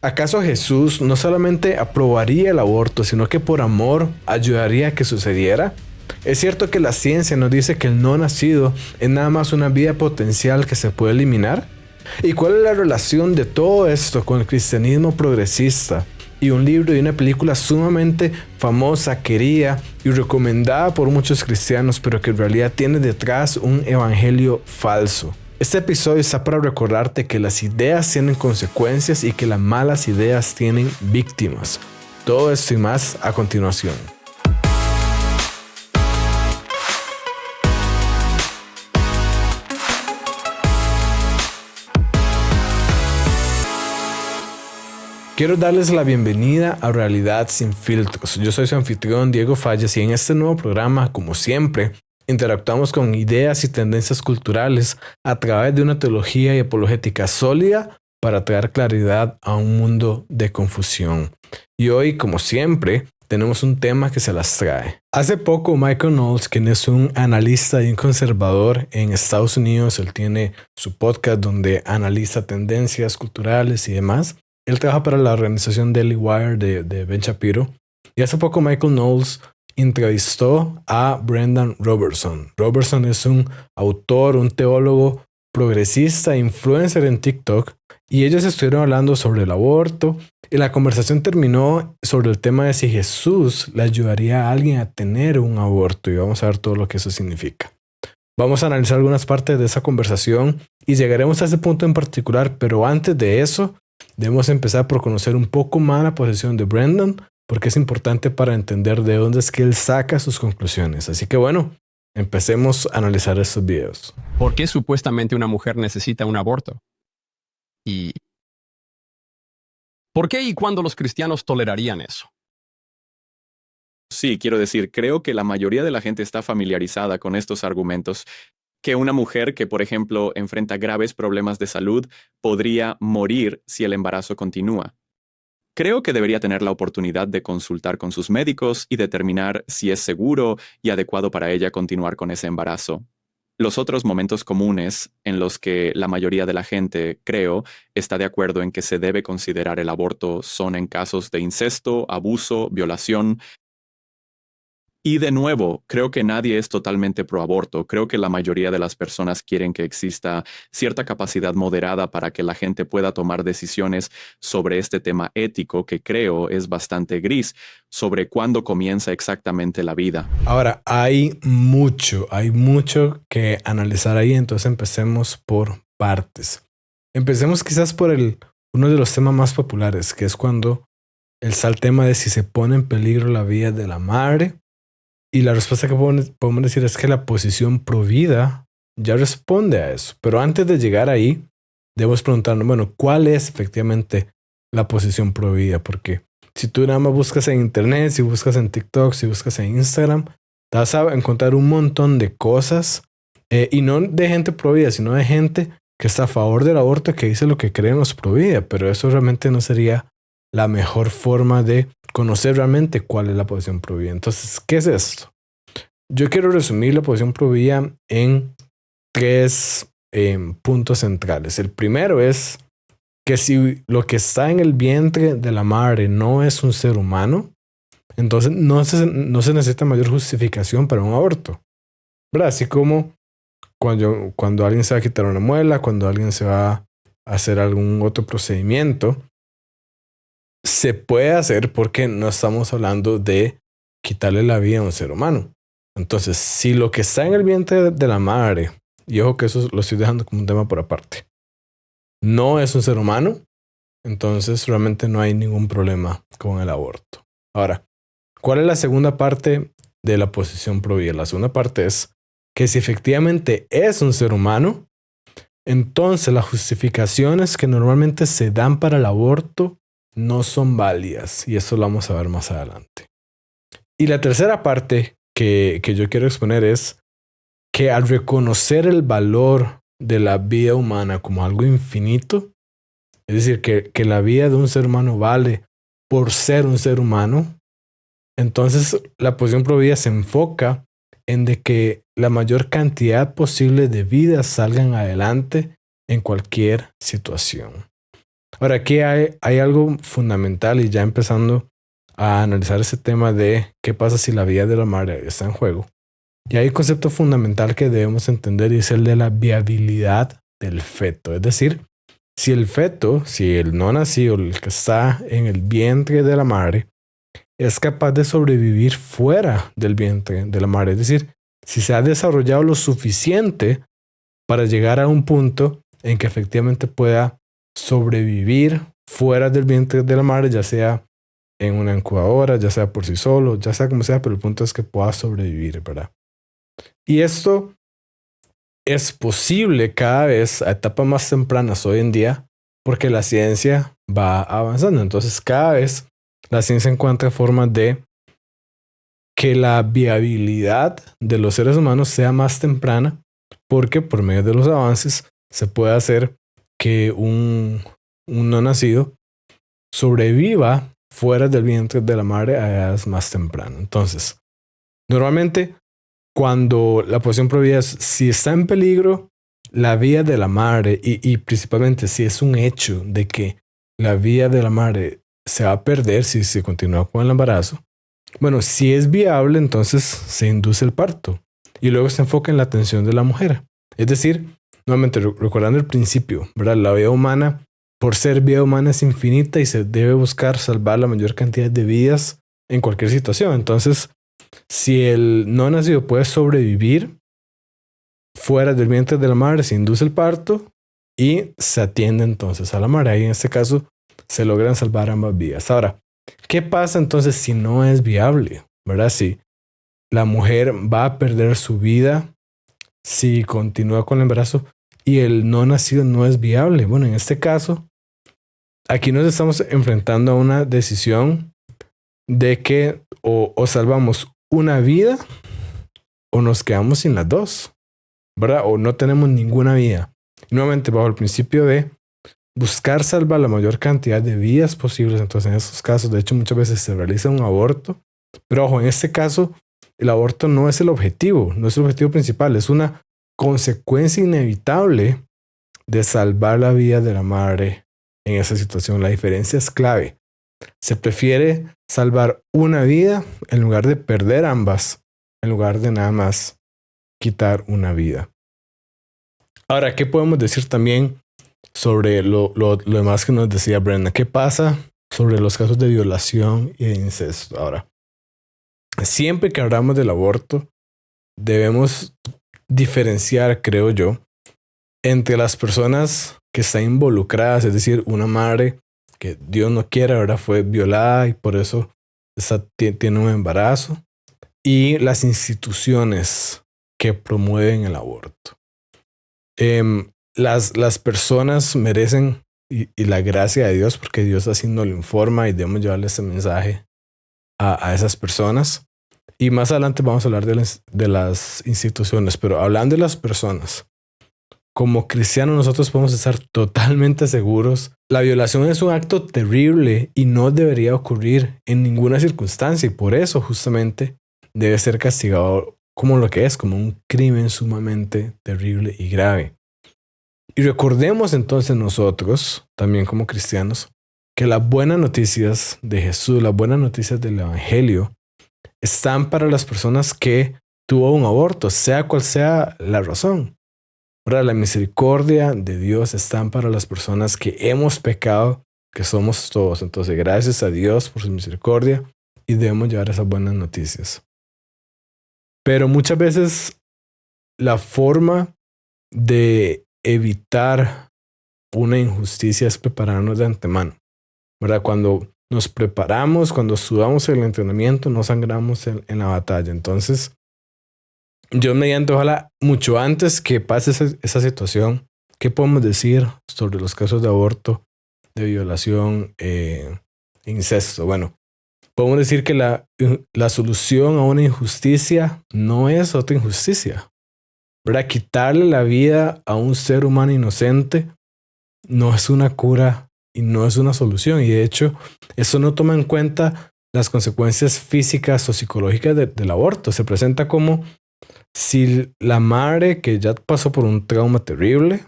¿Acaso Jesús no solamente aprobaría el aborto, sino que por amor ayudaría a que sucediera? Es cierto que la ciencia nos dice que el no nacido es nada más una vida potencial que se puede eliminar. ¿Y cuál es la relación de todo esto con el cristianismo progresista y un libro y una película sumamente famosa, querida y recomendada por muchos cristianos, pero que en realidad tiene detrás un evangelio falso? Este episodio está para recordarte que las ideas tienen consecuencias y que las malas ideas tienen víctimas. Todo esto y más a continuación. Quiero darles la bienvenida a Realidad Sin Filtros. Yo soy su anfitrión Diego Fallas y en este nuevo programa, como siempre, interactuamos con ideas y tendencias culturales a través de una teología y apologética sólida para traer claridad a un mundo de confusión. Y hoy, como siempre, tenemos un tema que se las trae. Hace poco Michael Knowles, quien es un analista y un conservador en Estados Unidos, él tiene su podcast donde analiza tendencias culturales y demás. Él trabaja para la organización Daily Wire de Ben Shapiro. Y hace poco Michael Knowles entrevistó a Brendan Robertson. Robertson es un autor, un teólogo progresista, influencer en TikTok. Y ellos estuvieron hablando sobre el aborto. Y la conversación terminó sobre el tema de si Jesús le ayudaría a alguien a tener un aborto. Y vamos a ver todo lo que eso significa. Vamos a analizar algunas partes de esa conversación y llegaremos a ese punto en particular. Pero antes de eso, debemos empezar por conocer un poco más la posición de Brendan, porque es importante para entender de dónde es que él saca sus conclusiones. Así que bueno, empecemos a analizar estos videos. ¿Por qué supuestamente una mujer necesita un aborto? ¿Y por qué y cuándo los cristianos tolerarían eso? Sí, quiero decir, creo que la mayoría de la gente está familiarizada con estos argumentos, que una mujer que, por ejemplo, enfrenta graves problemas de salud podría morir si el embarazo continúa. Creo que debería tener la oportunidad de consultar con sus médicos y determinar si es seguro y adecuado para ella continuar con ese embarazo. Los otros momentos comunes en los que la mayoría de la gente, creo, está de acuerdo en que se debe considerar el aborto son en casos de incesto, abuso, violación. Y de nuevo, creo que nadie es totalmente pro aborto. Creo que la mayoría de las personas quieren que exista cierta capacidad moderada para que la gente pueda tomar decisiones sobre este tema ético que creo es bastante gris, sobre cuándo comienza exactamente la vida. Ahora, hay mucho que analizar ahí, entonces empecemos por partes. Empecemos quizás por uno de los temas más populares, que es cuando está el tema de si se pone en peligro la vida de la madre. Y la respuesta que podemos decir es que la posición pro vida ya responde a eso. Pero antes de llegar ahí, debemos preguntarnos, bueno, ¿cuál es efectivamente la posición pro vida? Porque si tú nada más buscas en internet, si buscas en TikTok, si buscas en Instagram, te vas a encontrar un montón de cosas. Y no de gente pro vida, sino de gente que está a favor del aborto, que dice lo que creen los pro vida. Pero eso realmente no sería la mejor forma de conocer realmente cuál es la posición pro vida. Entonces, ¿qué es esto? Yo quiero resumir la posición pro vida en tres puntos centrales. El primero es que si lo que está en el vientre de la madre no es un ser humano, entonces no se necesita mayor justificación para un aborto, ¿verdad? Así como cuando alguien se va a quitar una muela, cuando alguien se va a hacer algún otro procedimiento, se puede hacer porque no estamos hablando de quitarle la vida a un ser humano. Entonces, si lo que está en el vientre de la madre, y ojo que eso lo estoy dejando como un tema por aparte, no es un ser humano, entonces realmente no hay ningún problema con el aborto. Ahora, ¿cuál es la segunda parte de la posición pro vida? La segunda parte es que si efectivamente es un ser humano, entonces las justificaciones que normalmente se dan para el aborto no son válidas, y eso lo vamos a ver más adelante. Y la tercera parte que yo quiero exponer es que al reconocer el valor de la vida humana como algo infinito, es decir, que la vida de un ser humano vale por ser un ser humano, entonces la posición pro vida se enfoca en de que la mayor cantidad posible de vidas salgan adelante en cualquier situación. Ahora, aquí hay algo fundamental y ya empezando a analizar ese tema de qué pasa si la vida de la madre está en juego. Y hay un concepto fundamental que debemos entender y es el de la viabilidad del feto. Es decir, si el feto, si el no nacido, el que está en el vientre de la madre, es capaz de sobrevivir fuera del vientre de la madre. Es decir, si se ha desarrollado lo suficiente para llegar a un punto en que efectivamente pueda sobrevivir fuera del vientre de la madre, ya sea en una incubadora, ya sea por sí solo, ya sea como sea, pero el punto es que pueda sobrevivir, ¿verdad? Y esto es posible cada vez a etapas más tempranas hoy en día porque la ciencia va avanzando. Entonces cada vez la ciencia encuentra formas de que la viabilidad de los seres humanos sea más temprana porque por medio de los avances se puede hacer que un no nacido sobreviva fuera del vientre de la madre a edades más tempranas. Entonces, normalmente cuando la posición pro vida es si está en peligro la vida de la madre y principalmente si es un hecho de que la vida de la madre se va a perder si se continúa con el embarazo, bueno, si es viable, entonces se induce el parto y luego se enfoca en la atención de la mujer. Es decir, nuevamente recordando el principio, ¿verdad? La vida humana, por ser vida humana, es infinita y se debe buscar salvar la mayor cantidad de vidas en cualquier situación. Entonces, si el no nacido puede sobrevivir fuera del vientre de la madre, se induce el parto y se atiende entonces a la madre. Ahí en este caso se logran salvar ambas vidas. Ahora, ¿qué pasa entonces si no es viable? ¿Verdad? Si la mujer va a perder su vida si continúa con el embarazo y el no nacido no es viable. Bueno, en este caso, aquí nos estamos enfrentando a una decisión de que o salvamos una vida o nos quedamos sin las dos, ¿verdad? O no tenemos ninguna vida. Y nuevamente, bajo el principio de buscar salvar la mayor cantidad de vidas posibles. Entonces, en esos casos, de hecho, muchas veces se realiza un aborto. Pero ojo, en este caso, el aborto no es el objetivo, no es el objetivo principal, es una consecuencia inevitable de salvar la vida de la madre en esa situación. La diferencia es clave. Se prefiere salvar una vida en lugar de perder ambas, en lugar de nada más quitar una vida. Ahora, ¿qué podemos decir también sobre lo demás que nos decía Brenda? ¿Qué pasa sobre los casos de violación y de incesto? Ahora, siempre que hablamos del aborto, debemos diferenciar, creo yo, entre las personas que están involucradas, es decir, una madre que Dios no quiera, ahora fue violada y por eso tiene un embarazo, y las instituciones que promueven el aborto. Las personas merecen y la gracia de Dios porque Dios así nos lo informa y debemos llevarle ese mensaje a esas personas. Y más adelante vamos a hablar de las instituciones, pero hablando de las personas, como cristianos nosotros podemos estar totalmente seguros. La violación es un acto terrible y no debería ocurrir en ninguna circunstancia y por eso justamente debe ser castigado como lo que es, como un crimen sumamente terrible y grave. Y recordemos entonces nosotros, también como cristianos, que las buenas noticias de Jesús, las buenas noticias del Evangelio, están para las personas que tuvo un aborto, sea cual sea la razón. Ahora, la misericordia de Dios está para las personas que hemos pecado, que somos todos. Entonces, gracias a Dios por su misericordia y debemos llevar esas buenas noticias. Pero muchas veces la forma de evitar una injusticia es prepararnos de antemano, ¿verdad? Cuando nos preparamos, cuando sudamos el entrenamiento, no sangramos en la batalla. Entonces, yo mediante, ojalá, mucho antes que pase esa situación, ¿qué podemos decir sobre los casos de aborto, de violación, incesto? Bueno, podemos decir que la solución a una injusticia no es otra injusticia, ¿verdad? Quitarle la vida a un ser humano inocente no es una cura y no es una solución. Y de hecho, eso no toma en cuenta las consecuencias físicas o psicológicas del aborto. Se presenta como si la madre que ya pasó por un trauma terrible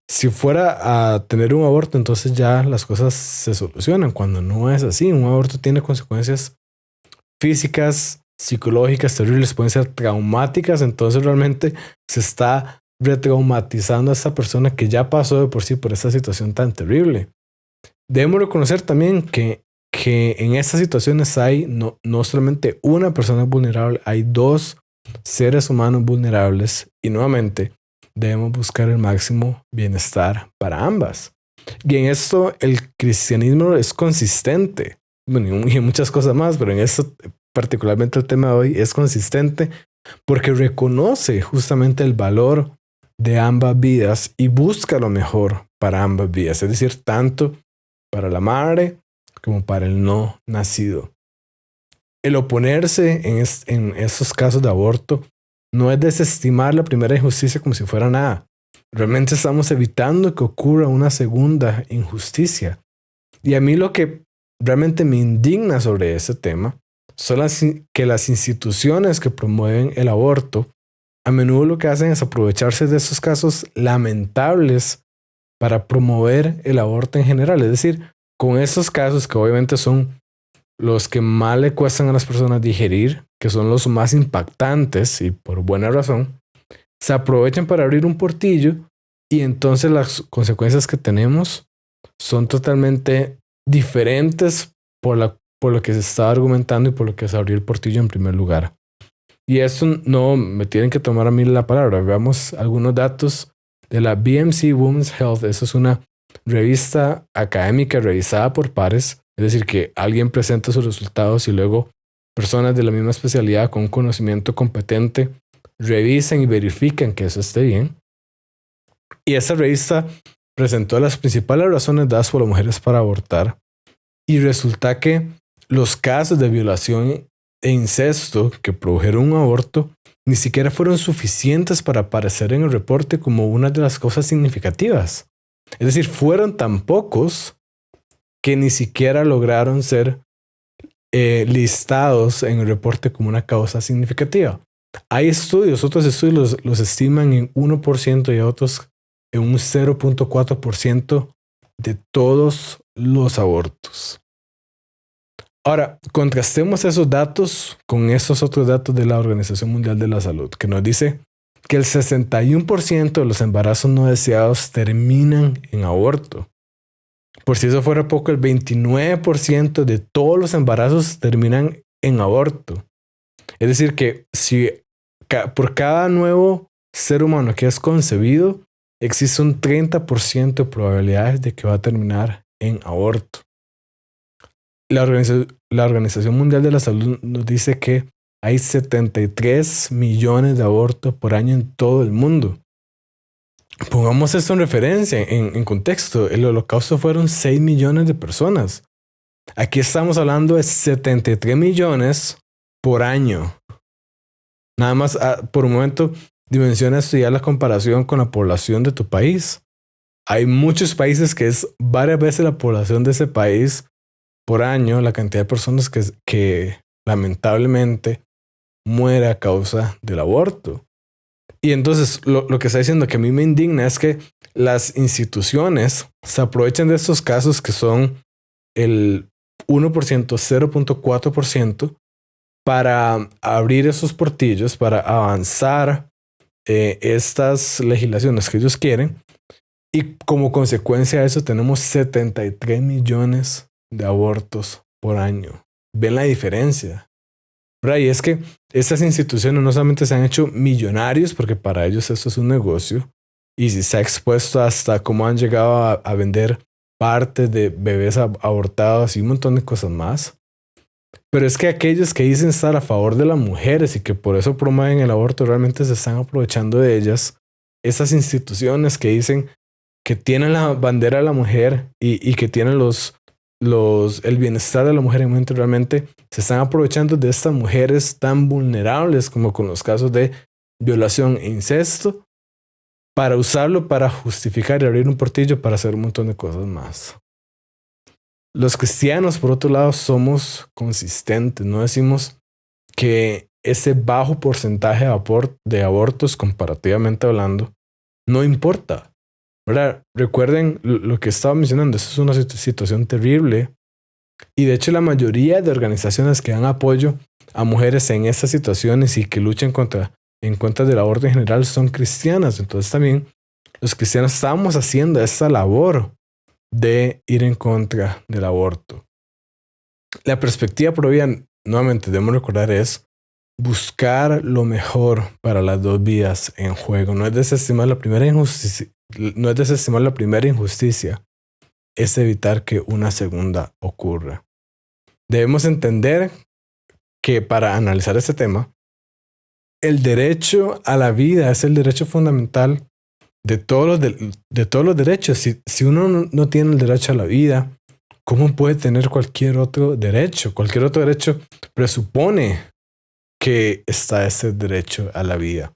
si fuera a tener un aborto, entonces ya las cosas se solucionan, cuando no es así. Un aborto tiene consecuencias físicas, psicológicas terribles, pueden ser traumáticas, entonces realmente se está retraumatizando a esta persona que ya pasó de por sí por esta situación tan terrible. Debemos reconocer también que en estas situaciones hay no solamente una persona vulnerable, hay dos seres humanos vulnerables y nuevamente debemos buscar el máximo bienestar para ambas. Y en esto el cristianismo es consistente, bueno, y en muchas cosas más, pero en esto particularmente el tema de hoy es consistente porque reconoce justamente el valor de ambas vidas y busca lo mejor para ambas vidas, es decir, tanto para la madre como para el no nacido. El oponerse en estos casos de aborto no es desestimar la primera injusticia como si fuera nada. Realmente estamos evitando que ocurra una segunda injusticia. Y a mí lo que realmente me indigna sobre ese tema son que las instituciones que promueven el aborto a menudo lo que hacen es aprovecharse de esos casos lamentables para promover el aborto en general. Es decir, con esos casos que obviamente son los que más le cuestan a las personas digerir, que son los más impactantes y por buena razón, se aprovechan para abrir un portillo y entonces las consecuencias que tenemos son totalmente diferentes por lo que se está argumentando y por lo que se abrió el portillo en primer lugar. Y eso no me tienen que tomar a mí la palabra. Veamos algunos datos de la BMC Women's Health. Eso es una revista académica revisada por pares. Es decir, que alguien presenta sus resultados y luego personas de la misma especialidad con un conocimiento competente revisan y verifican que eso esté bien. Y esa revista presentó las principales razones dadas por las mujeres para abortar. Y resulta que los casos de violación e incesto que produjeron un aborto ni siquiera fueron suficientes para aparecer en el reporte como una de las cosas significativas. Es decir, fueron tan pocos que ni siquiera lograron ser listados en el reporte como una causa significativa. Hay estudios, otros estudios los estiman en 1% y otros en un 0.4% de todos los abortos. Ahora, contrastemos esos datos con esos otros datos de la Organización Mundial de la Salud, que nos dice que el 61% de los embarazos no deseados terminan en aborto. Por si eso fuera poco, el 29% de todos los embarazos terminan en aborto. Es decir, que si por cada nuevo ser humano que es concebido, existe un 30% de probabilidades de que va a terminar en aborto. La Organización Mundial de la Salud nos dice que hay 73 millones de abortos por año en todo el mundo. Pongamos esto en referencia, en contexto. El Holocausto fueron 6 millones de personas. Aquí estamos hablando de 73 millones por año. Nada más, por un momento, dimensiona estudiar la comparación con la población de tu país. Hay muchos países que es varias veces la población de ese país por año, la cantidad de personas que lamentablemente muere a causa del aborto. Y entonces lo que está diciendo que a mí me indigna es que las instituciones se aprovechan de estos casos que son el 1%, 0.4% para abrir esos portillos, para avanzar estas legislaciones que ellos quieren. Y como consecuencia de eso tenemos 73 millones de abortos por año. ¿Ven la diferencia? Y es que estas instituciones no solamente se han hecho millonarios, porque para ellos esto es un negocio, y se ha expuesto hasta cómo han llegado a vender partes de bebés abortados y un montón de cosas más. Pero es que aquellos que dicen estar a favor de las mujeres y que por eso promueven el aborto realmente se están aprovechando de ellas. Esas instituciones que dicen que tienen la bandera de la mujer y que tienen el bienestar de la mujer en mente, realmente se están aprovechando de estas mujeres tan vulnerables como con los casos de violación e incesto para usarlo para justificar y abrir un portillo para hacer un montón de cosas más. Los cristianos, por otro lado, somos consistentes. No decimos que ese bajo porcentaje de abortos, comparativamente hablando, no importa. ¿verdad? Recuerden lo que estaba mencionando, eso es una situación terrible. Y de hecho la mayoría de organizaciones que dan apoyo a mujeres en estas situaciones y que luchan en contra de la orden general son cristianas. Entonces también los cristianos estamos haciendo esta labor de ir en contra del aborto. La perspectiva pro vida, nuevamente debemos recordar, es buscar lo mejor para las dos vidas en juego. No es desestimar la primera injusticia, es evitar que una segunda ocurra. Debemos entender que para analizar este tema, el derecho a la vida es el derecho fundamental de todos los derechos. Si uno no tiene el derecho a la vida, ¿cómo puede tener cualquier otro derecho? Cualquier otro derecho presupone que está ese derecho a la vida.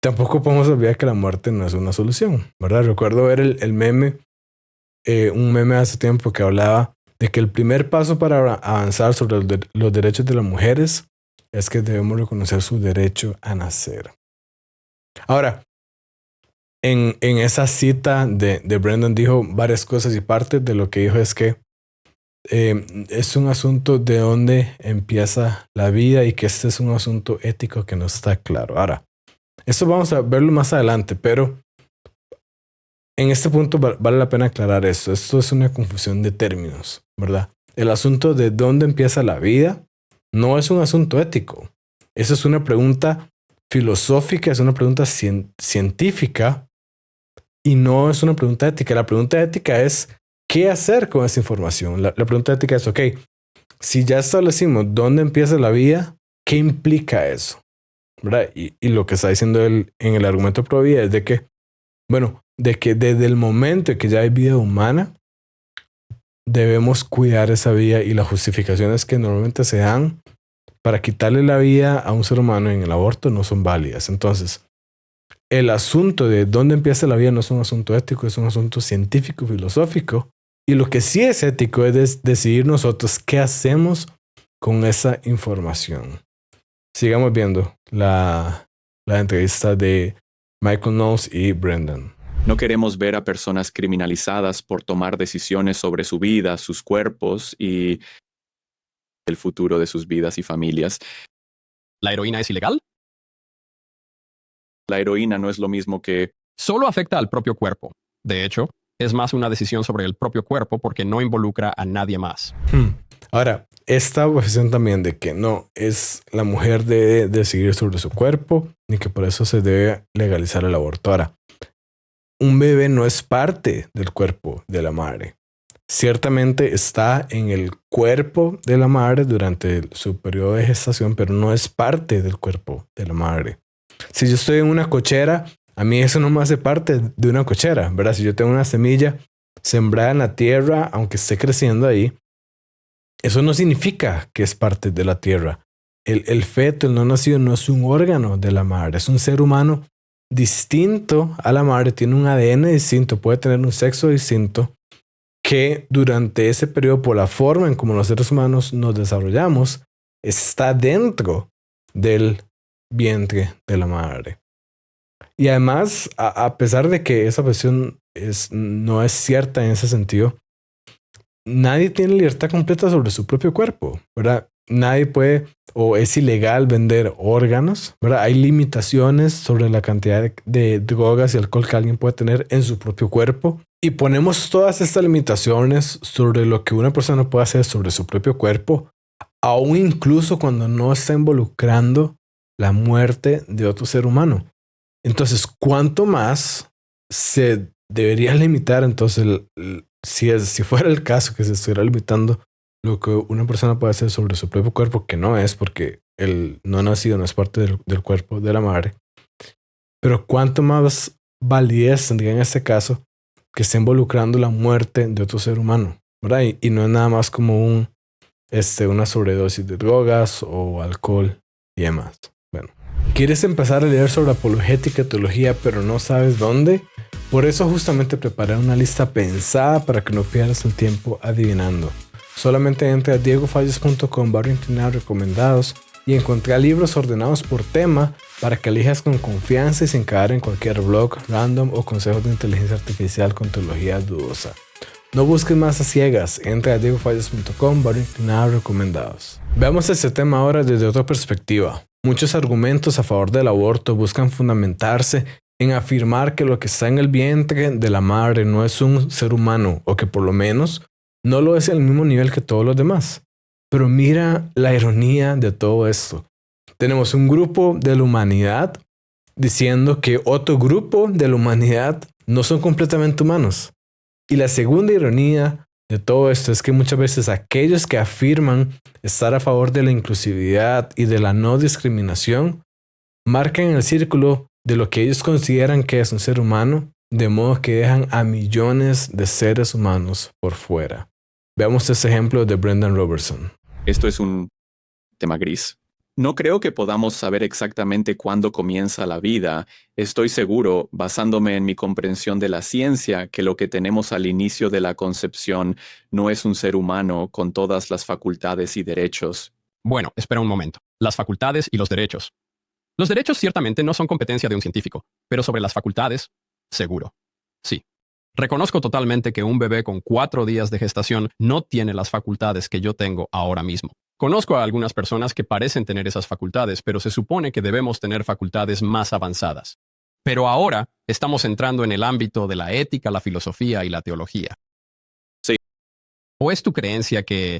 Tampoco podemos olvidar que la muerte no es una solución, ¿verdad? Recuerdo ver el meme, un meme hace tiempo que hablaba de que el primer paso para avanzar sobre los derechos de las mujeres es que debemos reconocer su derecho a nacer. Ahora, en esa cita de Brendan dijo varias cosas y parte de lo que dijo es que es un asunto de dónde empieza la vida y que este es un asunto ético que no está claro. Ahora, esto vamos a verlo más adelante, pero en este punto vale la pena aclarar esto. Esto es una confusión de términos, ¿verdad? El asunto de dónde empieza la vida no es un asunto ético. Eso es una pregunta filosófica, es una pregunta científica y no es una pregunta ética. La pregunta ética es ¿qué hacer con esa información? La pregunta ética es, ok, si ya establecimos dónde empieza la vida, ¿qué implica eso? ¿Verdad? Y lo que está diciendo él en el argumento pro vida es de que, bueno, de que desde el momento en que ya hay vida humana, debemos cuidar esa vida y las justificaciones que normalmente se dan para quitarle la vida a un ser humano en el aborto no son válidas. Entonces, el asunto de dónde empieza la vida no es un asunto ético, es un asunto científico, filosófico. Y lo que sí es ético es decidir nosotros qué hacemos con esa información. Sigamos viendo la entrevista de Michael Knowles y Brendan. No queremos ver a personas criminalizadas por tomar decisiones sobre su vida, sus cuerpos y el futuro de sus vidas y familias. ¿La heroína es ilegal? La heroína no es lo mismo que... Solo afecta al propio cuerpo. De hecho, es más una decisión sobre el propio cuerpo porque no involucra a nadie más. Ahora, esta posición también de que no es la mujer de decidir sobre su cuerpo ni que por eso se debe legalizar el aborto. Ahora, un bebé no es parte del cuerpo de la madre. Ciertamente está en el cuerpo de la madre durante su periodo de gestación, pero no es parte del cuerpo de la madre. Si yo estoy en una cochera, a mí eso no me hace parte de una cochera, ¿verdad? Si yo tengo una semilla sembrada en la tierra, aunque esté creciendo ahí, eso no significa que es parte de la tierra. El feto, el no nacido, no es un órgano de la madre, es un ser humano distinto a la madre, tiene un ADN distinto, puede tener un sexo distinto, que durante ese periodo, por la forma en como los seres humanos nos desarrollamos, está dentro del vientre de la madre. Y además, a pesar de que esa versión no es cierta en ese sentido, nadie tiene libertad completa sobre su propio cuerpo, ¿verdad? Nadie puede o es ilegal vender órganos, ¿verdad? Hay limitaciones sobre la cantidad de drogas y alcohol que alguien puede tener en su propio cuerpo. Y ponemos todas estas limitaciones sobre lo que una persona puede hacer sobre su propio cuerpo, aún incluso cuando no está involucrando la muerte de otro ser humano. Entonces, ¿cuánto más se debería limitar? Entonces, si fuera el caso que se estuviera limitando lo que una persona puede hacer sobre su propio cuerpo, que no es porque el no nacido no es parte del cuerpo de la madre, pero cuánto más validez tendría en este caso que esté involucrando la muerte de otro ser humano, ¿verdad? Y no es nada más como una sobredosis de drogas o alcohol y demás. Bueno, ¿quieres empezar a leer sobre apologética y teología pero no sabes dónde? Por eso justamente preparé una lista pensada para que no pierdas el tiempo adivinando. Solamente entra a diegofalles.com/recomendados y encontré libros ordenados por tema para que elijas con confianza y sin caer en cualquier blog random o consejos de inteligencia artificial con teología dudosa. No busques más a ciegas, entra a diegofalles.com / recomendados. Veamos este tema ahora desde otra perspectiva. Muchos argumentos a favor del aborto buscan fundamentarse en afirmar que lo que está en el vientre de la madre no es un ser humano, o que por lo menos no lo es al mismo nivel que todos los demás. Pero mira la ironía de todo esto. Tenemos un grupo de la humanidad diciendo que otro grupo de la humanidad no son completamente humanos. Y la segunda ironía de todo esto es que muchas veces aquellos que afirman estar a favor de la inclusividad y de la no discriminación marcan el círculo de lo que ellos consideran que es un ser humano, de modo que dejan a millones de seres humanos por fuera. Veamos este ejemplo de Brendan Robertson. Esto es un tema gris. No creo que podamos saber exactamente cuándo comienza la vida. Estoy seguro, basándome en mi comprensión de la ciencia, que lo que tenemos al inicio de la concepción no es un ser humano con todas las facultades y derechos. Bueno, espera un momento. Las facultades y los derechos. Los derechos ciertamente no son competencia de un científico, pero sobre las facultades, seguro. Sí. Reconozco totalmente que un bebé con 4 días de gestación no tiene las facultades que yo tengo ahora mismo. Conozco a algunas personas que parecen tener esas facultades, pero se supone que debemos tener facultades más avanzadas. Pero ahora estamos entrando en el ámbito de la ética, la filosofía y la teología. Sí. ¿O es tu creencia que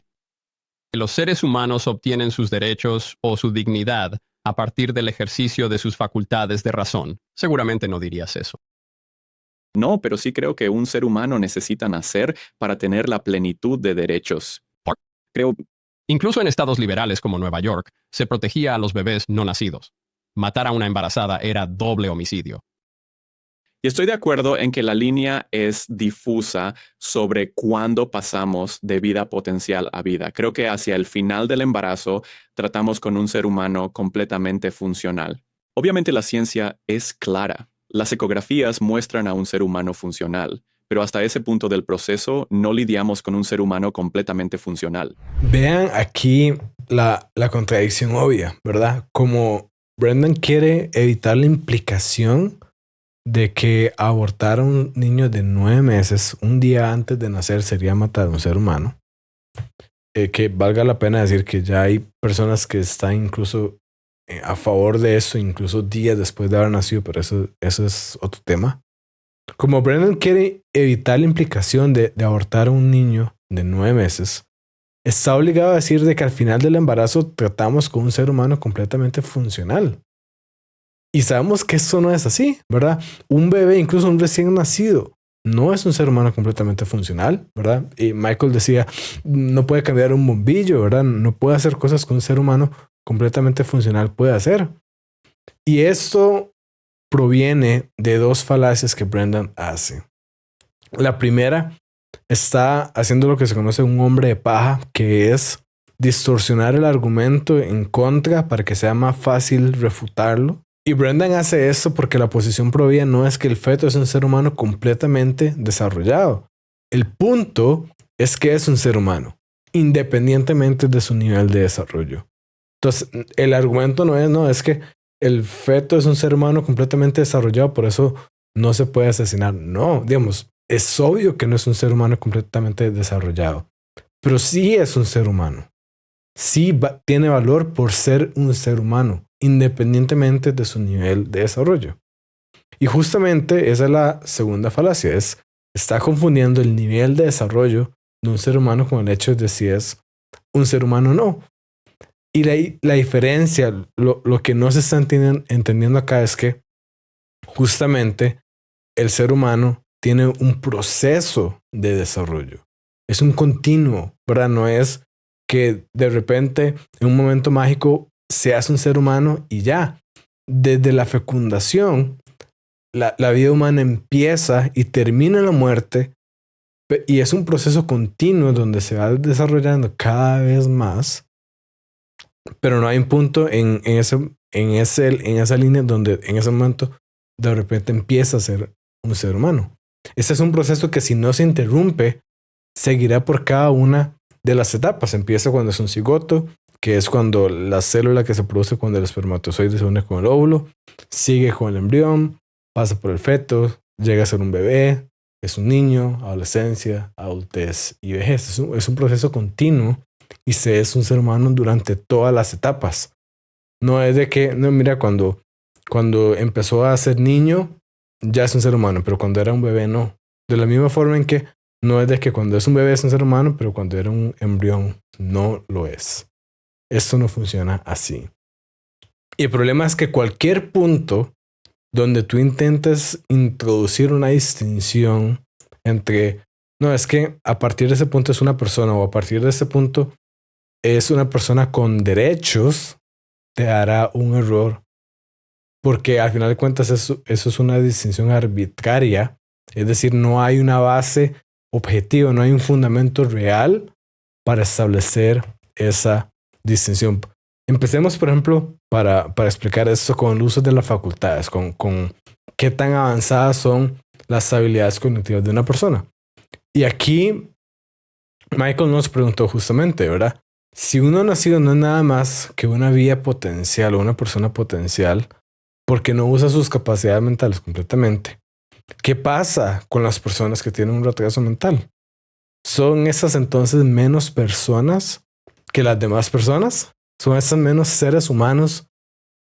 los seres humanos obtienen sus derechos o su dignidad a partir del ejercicio de sus facultades de razón? Seguramente no dirías eso. No, pero sí creo que un ser humano necesita nacer para tener la plenitud de derechos. Incluso en estados liberales como Nueva York, se protegía a los bebés no nacidos. Matar a una embarazada era doble homicidio. Y estoy de acuerdo en que la línea es difusa sobre cuándo pasamos de vida potencial a vida. Creo que hacia el final del embarazo tratamos con un ser humano completamente funcional. Obviamente la ciencia es clara. Las ecografías muestran a un ser humano funcional, pero hasta ese punto del proceso no lidiamos con un ser humano completamente funcional. Vean aquí la contradicción obvia, ¿verdad? Como Brendan quiere evitar la implicación de que abortar a un niño de 9 meses un día antes de nacer sería matar a un ser humano. Que valga la pena decir que ya hay personas que están incluso a favor de eso, incluso días después de haber nacido, pero eso es otro tema. Como Brendan quiere evitar la implicación de abortar a un niño de 9 meses, está obligado a decir de que al final del embarazo tratamos con un ser humano completamente funcional. Y sabemos que eso no es así, ¿verdad? Un bebé, incluso un recién nacido, no es un ser humano completamente funcional, ¿verdad? Y Michael decía, no puede cambiar un bombillo, ¿verdad? No puede hacer cosas que un ser humano completamente funcional puede hacer. Y esto proviene de 2 falacias que Brendan hace. La primera está haciendo lo que se conoce un hombre de paja, que es distorsionar el argumento en contra para que sea más fácil refutarlo. Y Brendan hace esto porque la posición provida no es que el feto es un ser humano completamente desarrollado. El punto es que es un ser humano, independientemente de su nivel de desarrollo. Entonces, el argumento no es que el feto es un ser humano completamente desarrollado, por eso no se puede asesinar. No, digamos, es obvio que no es un ser humano completamente desarrollado, pero sí es un ser humano. Sí tiene valor por ser un ser humano, independientemente de su nivel de desarrollo. Y justamente esa es la segunda falacia, está confundiendo el nivel de desarrollo de un ser humano con el hecho de si es un ser humano o no. Y la diferencia, lo que no se está entendiendo acá es que justamente el ser humano tiene un proceso de desarrollo. Es un continuo, ¿verdad? No es que de repente en un momento mágico seas un ser humano y ya. Desde la fecundación, la vida humana empieza y termina en la muerte, y es un proceso continuo donde se va desarrollando cada vez más. Pero no hay un punto en esa línea donde en ese momento de repente empieza a ser un ser humano. Este es un proceso que si no se interrumpe, seguirá por cada una de las etapas. Empieza cuando es un cigoto, que es cuando la célula que se produce cuando el espermatozoide se une con el óvulo, sigue con el embrión, pasa por el feto, llega a ser un bebé, es un niño, adolescencia, adultez y vejez. Es un proceso continuo y se es un ser humano durante todas las etapas. No es de que, no, mira, cuando empezó a ser niño, ya es un ser humano, pero cuando era un bebé, no. De la misma forma en que no es de que cuando es un bebé es un ser humano, pero cuando era un embrión, no lo es. Esto no funciona así. Y el problema es que cualquier punto donde tú intentes introducir una distinción entre, no, es que a partir de ese punto es una persona o a partir de ese punto es una persona con derechos, te hará un error. Porque al final de cuentas eso es una distinción arbitraria. Es decir, no hay una base objetiva, no hay un fundamento real para establecer esa distinción. Empecemos, por ejemplo, para explicar esto con el uso de las facultades, con qué tan avanzadas son las habilidades cognitivas de una persona. Y aquí Michael nos preguntó justamente, ¿verdad? Si uno nacido no es nada más que una vía potencial o una persona potencial porque no usa sus capacidades mentales completamente, ¿qué pasa con las personas que tienen un retraso mental? ¿Son esas entonces menos personas que las demás personas? ¿Son esas menos seres humanos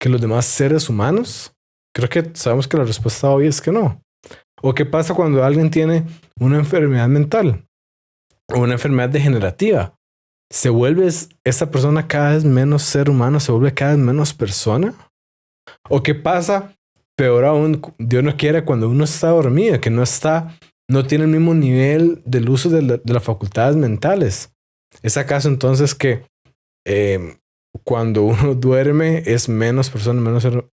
que los demás seres humanos? Creo que sabemos que la respuesta hoy es que no. ¿O qué pasa cuando alguien tiene una enfermedad mental o una enfermedad degenerativa? ¿Se vuelve esa persona cada vez menos ser humano? ¿Se vuelve cada vez menos persona? ¿O qué pasa, peor aún, Dios no quiere, cuando uno está dormido, que no tiene el mismo nivel del uso de las facultades mentales? ¿Es acaso entonces que cuando uno duerme es menos persona,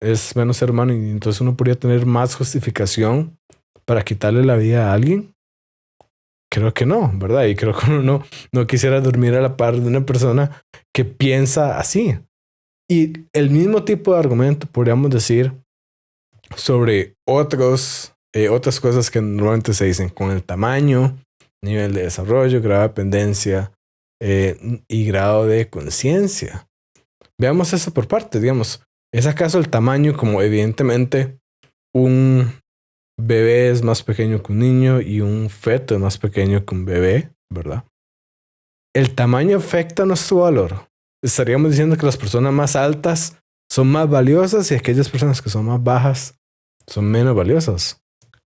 es menos ser humano y entonces uno podría tener más justificación para quitarle la vida a alguien? Creo que no, ¿verdad? Y creo que uno no quisiera dormir a la par de una persona que piensa así. Y el mismo tipo de argumento podríamos decir sobre otras cosas que normalmente se dicen con el tamaño, nivel de desarrollo, grado de dependencia y grado de conciencia. Veamos eso por partes, digamos. ¿Es acaso el tamaño como evidentemente un bebé es más pequeño que un niño y un feto es más pequeño que un bebé, ¿verdad? ¿El tamaño afecta nuestro valor? Estaríamos diciendo que las personas más altas son más valiosas y aquellas personas que son más bajas son menos valiosas.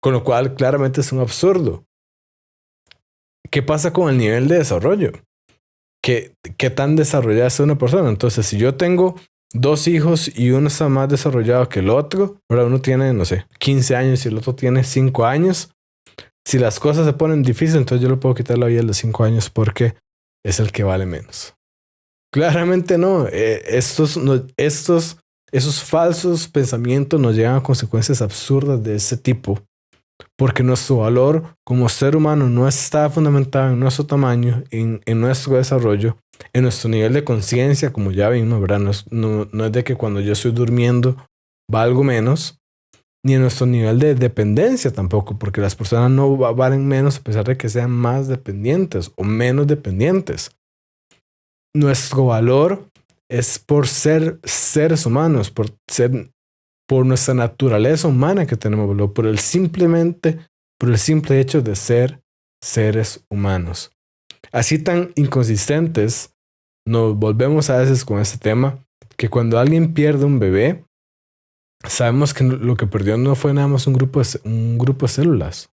Con lo cual, claramente es un absurdo. ¿Qué pasa con el nivel de desarrollo? ¿Qué tan desarrollada es una persona? Entonces, si yo tengo 2 hijos y uno está más desarrollado que el otro, ahora uno tiene, no sé, 15 años y el otro tiene 5 años. Si las cosas se ponen difíciles, entonces yo le puedo quitar la vida de los 5 años porque es el que vale menos. Claramente no. Esos falsos pensamientos nos llevan a consecuencias absurdas de ese tipo, porque nuestro valor como ser humano no está fundamentado en nuestro tamaño, en nuestro desarrollo, en nuestro nivel de conciencia, como ya vimos, ¿verdad? No es de que cuando yo estoy durmiendo valgo menos, ni en nuestro nivel de dependencia tampoco, porque las personas no valen menos a pesar de que sean más dependientes o menos dependientes. Nuestro valor es por ser seres humanos, por nuestra naturaleza humana que tenemos valor, por el simple hecho de ser seres humanos. Así tan inconsistentes nos volvemos a veces con este tema, que cuando alguien pierde un bebé, sabemos que lo que perdió no fue nada más un grupo de células,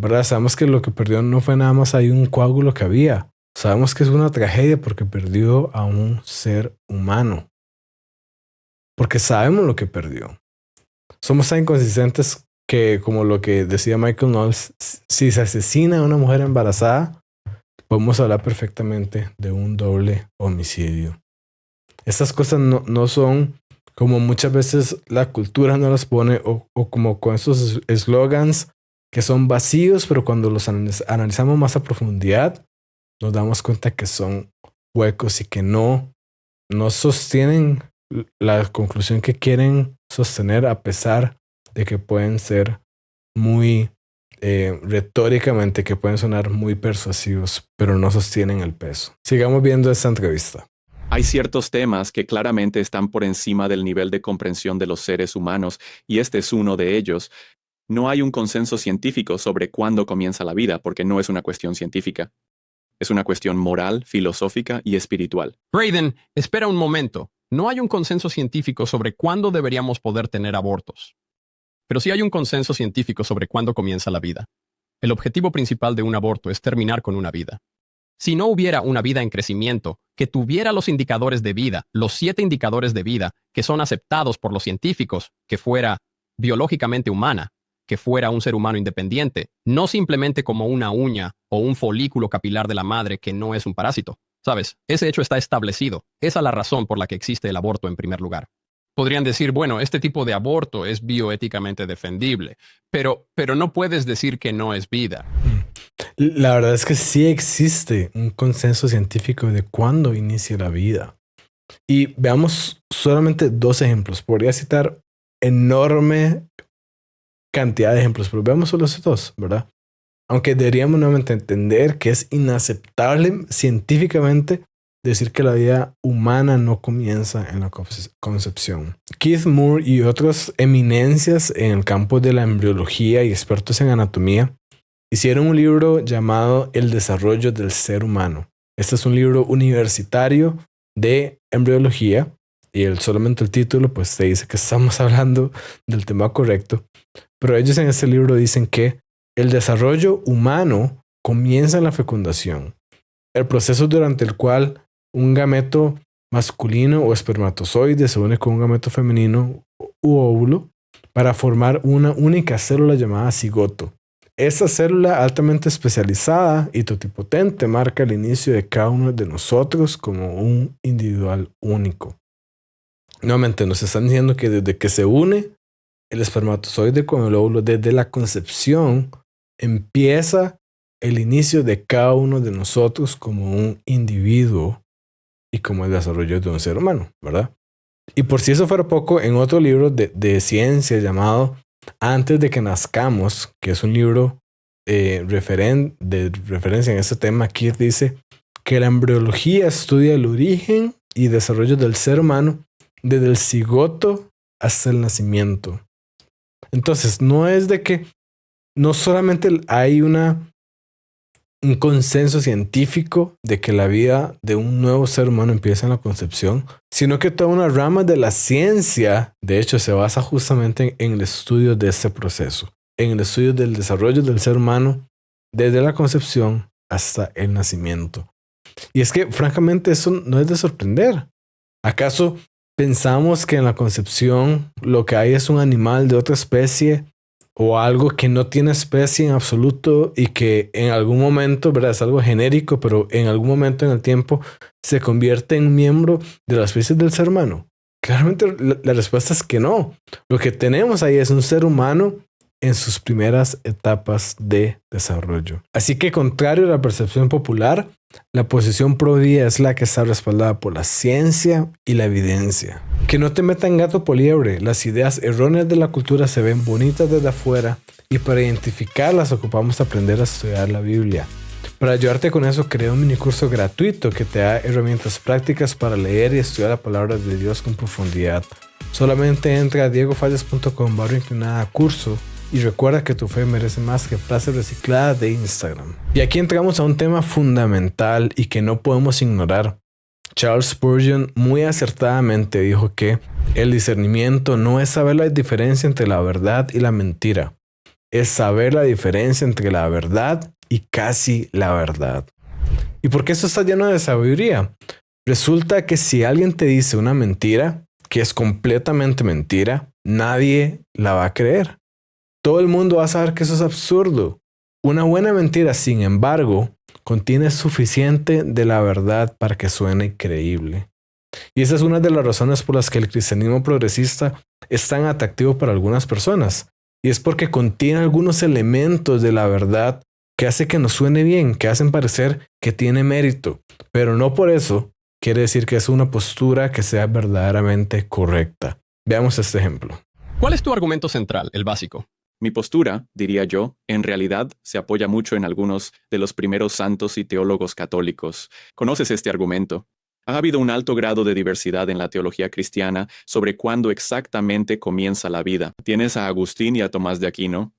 ¿verdad? Sabemos que lo que perdió no fue nada más ahí un coágulo que había. Sabemos que es una tragedia porque perdió a un ser humano. Porque sabemos lo que perdió. Somos tan inconsistentes que, como lo que decía Michael Knowles, si se asesina a una mujer embarazada, podemos hablar perfectamente de un doble homicidio. Estas cosas no son como muchas veces la cultura nos las pone o como con esos eslogans que son vacíos, pero cuando los analizamos más a profundidad, nos damos cuenta que son huecos y que no sostienen la conclusión que quieren sostener, a pesar de que pueden ser muy retóricamente, que pueden sonar muy persuasivos, pero no sostienen el peso. Sigamos viendo esta entrevista. Hay ciertos temas que claramente están por encima del nivel de comprensión de los seres humanos, y este es uno de ellos. No hay un consenso científico sobre cuándo comienza la vida, porque no es una cuestión científica. Es una cuestión moral, filosófica y espiritual. Braden, espera un momento. No hay un consenso científico sobre cuándo deberíamos poder tener abortos. Pero sí hay un consenso científico sobre cuándo comienza la vida. El objetivo principal de un aborto es terminar con una vida. Si no hubiera una vida en crecimiento, que tuviera los indicadores de vida, los 7 indicadores de vida que son aceptados por los científicos, que fuera biológicamente humana, que fuera un ser humano independiente, no simplemente como una uña o un folículo capilar de la madre que no es un parásito. ¿Sabes? Ese hecho está establecido. Esa es la razón por la que existe el aborto en primer lugar. Podrían decir, bueno, este tipo de aborto es bioéticamente defendible, pero no puedes decir que no es vida. La verdad es que sí existe un consenso científico de cuándo inicia la vida. Y veamos solamente 2 ejemplos. Podría citar enorme cantidad de ejemplos, pero veamos solo esos 2, ¿verdad? Aunque deberíamos nuevamente entender que es inaceptable científicamente decir que la vida humana no comienza en la concepción. Keith Moore y otras eminencias en el campo de la embriología y expertos en anatomía hicieron un libro llamado El desarrollo del ser humano. Este es un libro universitario de embriología y solamente el título pues te dice que estamos hablando del tema correcto. Pero ellos en este libro dicen que el desarrollo humano comienza en la fecundación, el proceso durante el cual un gameto masculino o espermatozoide se une con un gameto femenino u óvulo para formar una única célula llamada cigoto. Esta célula altamente especializada y totipotente marca el inicio de cada uno de nosotros como un individual único. Nuevamente nos están diciendo que desde que se une el espermatozoide con el óvulo, desde la concepción, empieza el inicio de cada uno de nosotros como un individuo y como el desarrollo de un ser humano, ¿verdad? Y por si eso fuera poco, en otro libro de ciencia llamado Antes de que nazcamos, que es un libro de referencia en este tema, aquí dice que la embriología estudia el origen y desarrollo del ser humano desde el cigoto hasta el nacimiento. Entonces, no es de que no solamente hay un consenso científico de que la vida de un nuevo ser humano empieza en la concepción, sino que toda una rama de la ciencia, de hecho, se basa justamente en el estudio de este proceso, en el estudio del desarrollo del ser humano desde la concepción hasta el nacimiento. Y es que, francamente, eso no es de sorprender. ¿Acaso pensamos que en la concepción lo que hay es un animal de otra especie o algo que no tiene especie en absoluto y que en algún momento, ¿verdad? Es algo genérico, pero en algún momento en el tiempo se convierte en miembro de la especie del ser humano? Claramente la respuesta es que no. Lo que tenemos ahí es un ser humano en sus primeras etapas de desarrollo. Así que, contrario a la percepción popular, la posición pro vida es la que está respaldada por la ciencia y la evidencia. Que no te metan gato por liebre. Las ideas erróneas de la cultura se ven bonitas desde afuera y para identificarlas ocupamos aprender a estudiar la Biblia. Para ayudarte con eso, creé un minicurso gratuito que te da herramientas prácticas para leer y estudiar la palabra de Dios con profundidad. Solamente entra a diegofalles.com/curso y recuerda que tu fe merece más que frases recicladas de Instagram. Y aquí entramos a un tema fundamental y que no podemos ignorar. Charles Spurgeon muy acertadamente dijo que el discernimiento no es saber la diferencia entre la verdad y la mentira, es saber la diferencia entre la verdad y casi la verdad. ¿Y por qué esto está lleno de sabiduría? Resulta que si alguien te dice una mentira, que es completamente mentira, nadie la va a creer. Todo el mundo va a saber que eso es absurdo. Una buena mentira, sin embargo, contiene suficiente de la verdad para que suene creíble. Y esa es una de las razones por las que el cristianismo progresista es tan atractivo para algunas personas. Y es porque contiene algunos elementos de la verdad que hace que nos suene bien, que hacen parecer que tiene mérito. Pero no por eso quiere decir que es una postura que sea verdaderamente correcta. Veamos este ejemplo. ¿Cuál es tu argumento central, el básico? Mi postura, diría yo, en realidad se apoya mucho en algunos de los primeros santos y teólogos católicos. ¿Conoces este argumento? Ha habido un alto grado de diversidad en la teología cristiana sobre cuándo exactamente comienza la vida. Tienes a Agustín y a Tomás de Aquino.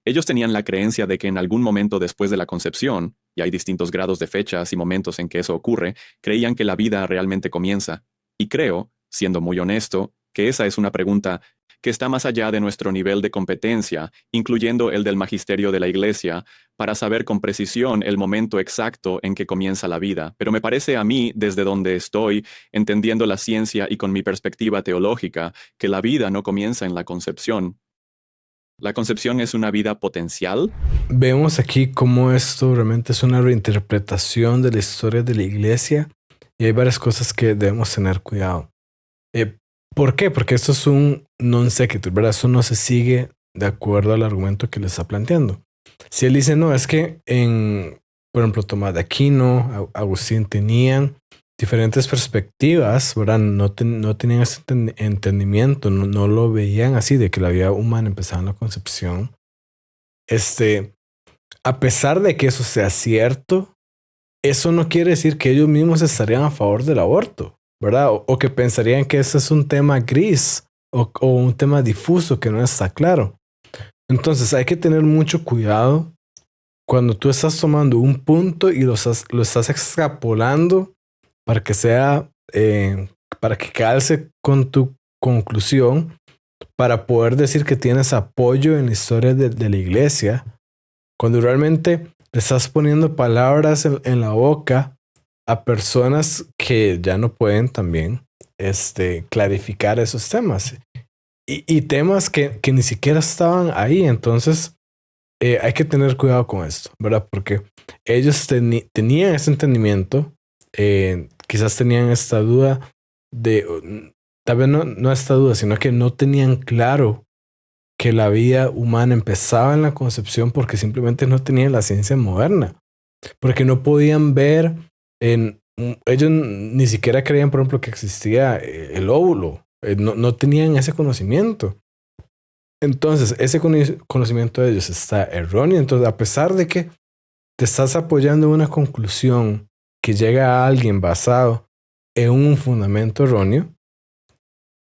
Ellos tenían la creencia de que en algún momento después de la concepción, y hay distintos grados de fechas y momentos en que eso ocurre, creían que la vida realmente comienza. Y creo, siendo muy honesto, que esa es una pregunta que está más allá de nuestro nivel de competencia, incluyendo el del magisterio de la Iglesia, para saber con precisión el momento exacto en que comienza la vida. Pero me parece a mí, desde donde estoy, entendiendo la ciencia y con mi perspectiva teológica, que la vida no comienza en la concepción. ¿La concepción es una vida potencial? Vemos aquí cómo esto realmente es una reinterpretación de la historia de la iglesia y hay varias cosas que debemos tener cuidado. Eh, ¿Por qué? Porque esto es un non sequitur, ¿verdad? Eso no se sigue de acuerdo al argumento que le está planteando. Si él dice, no, es que por ejemplo, Tomás de Aquino, Agustín tenían diferentes perspectivas, ¿verdad? No tenían ese entendimiento, no lo veían así, de que la vida humana empezaba en la concepción. A pesar de que eso sea cierto, eso no quiere decir que ellos mismos estarían a favor del aborto, ¿verdad? O que pensarían que ese es un tema gris o un tema difuso que no está claro. Entonces hay que tener mucho cuidado cuando tú estás tomando un punto y lo estás extrapolando para que sea, para que calce con tu conclusión, para poder decir que tienes apoyo en la historia de la iglesia, cuando realmente le estás poniendo palabras en la boca a personas que ya no pueden también clarificar esos temas. Y temas que ni siquiera estaban ahí. Entonces, hay que tener cuidado con esto, ¿verdad? Porque ellos tenían ese entendimiento, quizás tenían esta duda tal vez no esta duda, sino que no tenían claro que la vida humana empezaba en la concepción porque simplemente no tenían la ciencia moderna, porque no podían ver ellos ni siquiera creían, por ejemplo, que existía el óvulo, no tenían ese conocimiento. Entonces, ese conocimiento de ellos está erróneo. Entonces, a pesar de que te estás apoyando en una conclusión que llega a alguien basado en un fundamento erróneo,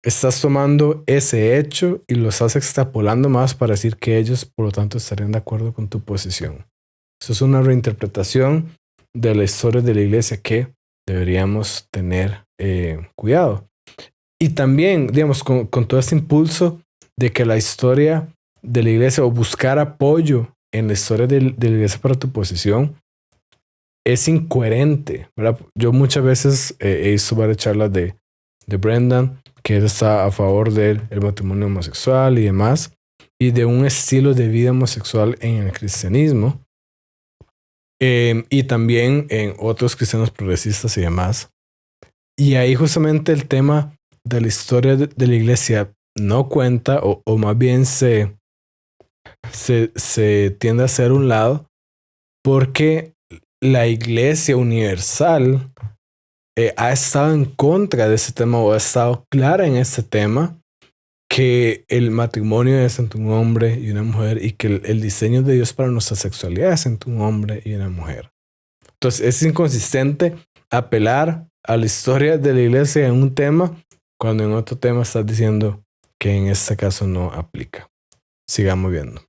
estás tomando ese hecho y lo estás extrapolando más para decir que ellos, por lo tanto, estarían de acuerdo con tu posición. Eso es una reinterpretación de la historia de la iglesia que deberíamos tener cuidado. Y también, digamos, con todo este impulso de que la historia de la iglesia o buscar apoyo en la historia de la iglesia para tu posición es incoherente, ¿verdad? Yo muchas veces he visto varias charlas de Brendan, que él está a favor del matrimonio homosexual y demás, y de un estilo de vida homosexual en el cristianismo, y también en otros cristianos progresistas y demás. Y ahí justamente el tema de la historia de la iglesia no cuenta, o más bien se tiende a hacer un lado, porque la iglesia universal ha estado en contra de ese tema o ha estado clara en este tema, que el matrimonio es entre un hombre y una mujer y que el diseño de Dios para nuestra sexualidad es entre un hombre y una mujer. Entonces es inconsistente apelar a la historia de la iglesia en un tema cuando en otro tema estás diciendo que en este caso no aplica. Sigamos viendo.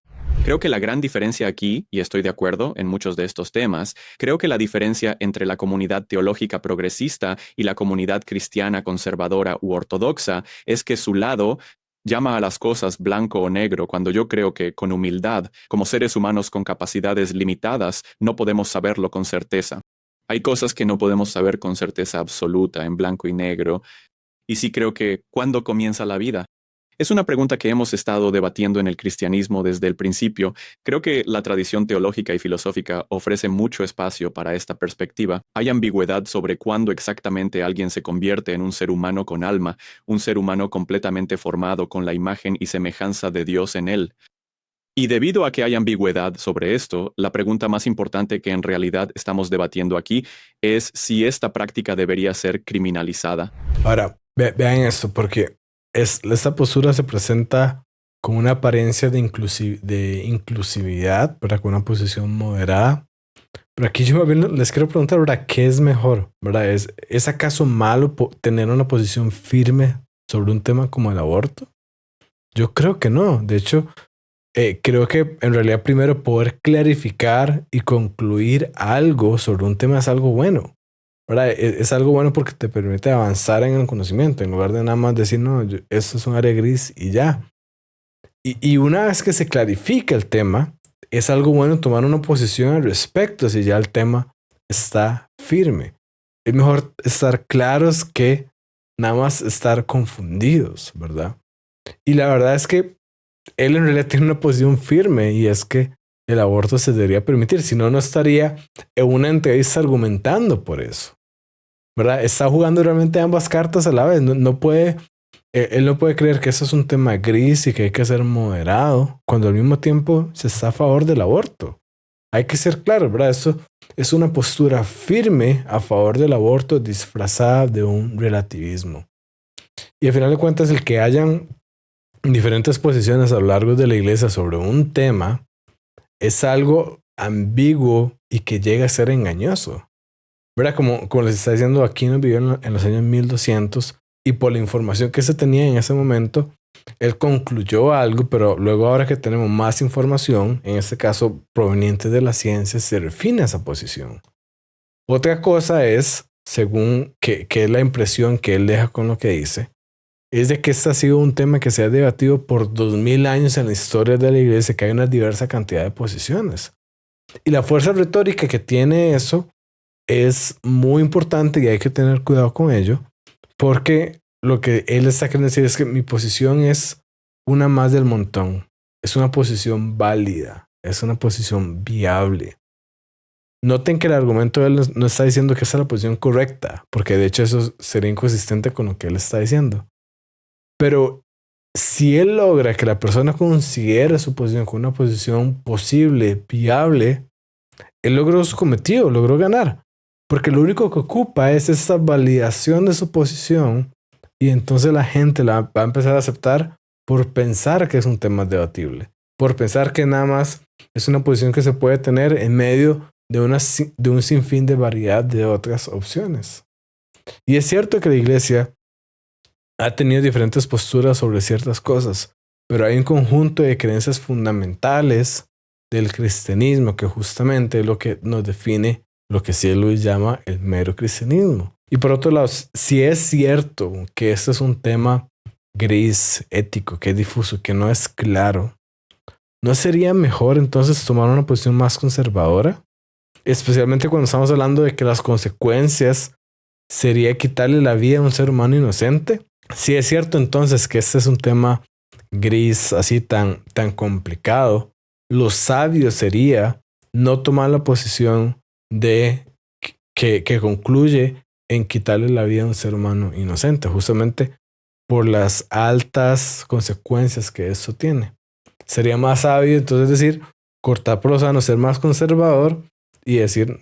Creo que la gran diferencia aquí, y estoy de acuerdo en muchos de estos temas, creo que la diferencia entre la comunidad teológica progresista y la comunidad cristiana conservadora u ortodoxa es que su lado llama a las cosas blanco o negro, cuando yo creo que con humildad, como seres humanos con capacidades limitadas, no podemos saberlo con certeza. Hay cosas que no podemos saber con certeza absoluta en blanco y negro, y sí creo que ¿cuándo comienza la vida? Es una pregunta que hemos estado debatiendo en el cristianismo desde el principio. Creo que la tradición teológica y filosófica ofrece mucho espacio para esta perspectiva. Hay ambigüedad sobre cuándo exactamente alguien se convierte en un ser humano con alma, un ser humano completamente formado con la imagen y semejanza de Dios en él. Y debido a que hay ambigüedad sobre esto, la pregunta más importante que en realidad estamos debatiendo aquí es si esta práctica debería ser criminalizada. Ahora, vean esto, porque esta postura se presenta con una apariencia de inclusividad, pero con una posición moderada, Pero aquí yo más bien les quiero preguntar, ¿verdad? ¿Qué es mejor? ¿Verdad? ¿Es acaso malo tener una posición firme sobre un tema como el aborto? Yo creo que no. De hecho, creo que en realidad primero poder clarificar y concluir algo sobre un tema es algo bueno. ¿Verdad? Es algo bueno porque te permite avanzar en el conocimiento en lugar de nada más decir, no, esto es un área gris y ya. Y una vez que se clarifica el tema, es algo bueno tomar una posición al respecto si ya el tema está firme. Es mejor estar claros que nada más estar confundidos, ¿verdad? Y la verdad es que él en realidad tiene una posición firme y es que el aborto se debería permitir, si no, no estaría en una entrevista argumentando por eso, ¿verdad? Está jugando realmente ambas cartas a la vez, no puede, él no puede creer que eso es un tema gris y que hay que ser moderado, cuando al mismo tiempo se está a favor del aborto. Hay que ser claro, ¿verdad? Eso es una postura firme a favor del aborto disfrazada de un relativismo. Y al final de cuentas, el que hayan diferentes posiciones a lo largo de la iglesia sobre un tema es algo ambiguo y que llega a ser engañoso. ¿Verdad? Como les está diciendo, Aquino vivió en los años 1200 y por la información que se tenía en ese momento, él concluyó algo, pero luego ahora que tenemos más información, en este caso proveniente de la ciencia, se refina esa posición. Otra cosa es, según que es la impresión que él deja con lo que dice, es de que este ha sido un tema que se ha debatido por 2000 años en la historia de la iglesia, que hay una diversa cantidad de posiciones. Y la fuerza retórica que tiene eso es muy importante y hay que tener cuidado con ello, porque lo que él está queriendo decir es que mi posición es una más del montón. Es una posición válida, es una posición viable. Noten que el argumento de él no está diciendo que esa es la posición correcta, porque de hecho eso sería inconsistente con lo que él está diciendo. Pero si él logra que la persona considere su posición como una posición posible, viable, él logró su cometido, logró ganar. Porque lo único que ocupa es esta validación de su posición y entonces la gente la va a empezar a aceptar por pensar que es un tema debatible, por pensar que nada más es una posición que se puede tener en medio de un sinfín de variedad de otras opciones. Y es cierto que la iglesia ha tenido diferentes posturas sobre ciertas cosas, pero hay un conjunto de creencias fundamentales del cristianismo que justamente es lo que nos define lo que C.S. Lewis llama el mero cristianismo. Y por otro lado, si es cierto que este es un tema gris, ético, que es difuso, que no es claro, ¿no sería mejor entonces tomar una posición más conservadora? Especialmente cuando estamos hablando de que las consecuencias sería quitarle la vida a un ser humano inocente. Si es cierto entonces que este es un tema gris, así tan complicado, lo sabio sería no tomar la posición de que concluye en quitarle la vida a un ser humano inocente, justamente por las altas consecuencias que eso tiene. Sería más sabio entonces decir, cortar por lo sano, ser más conservador y decir,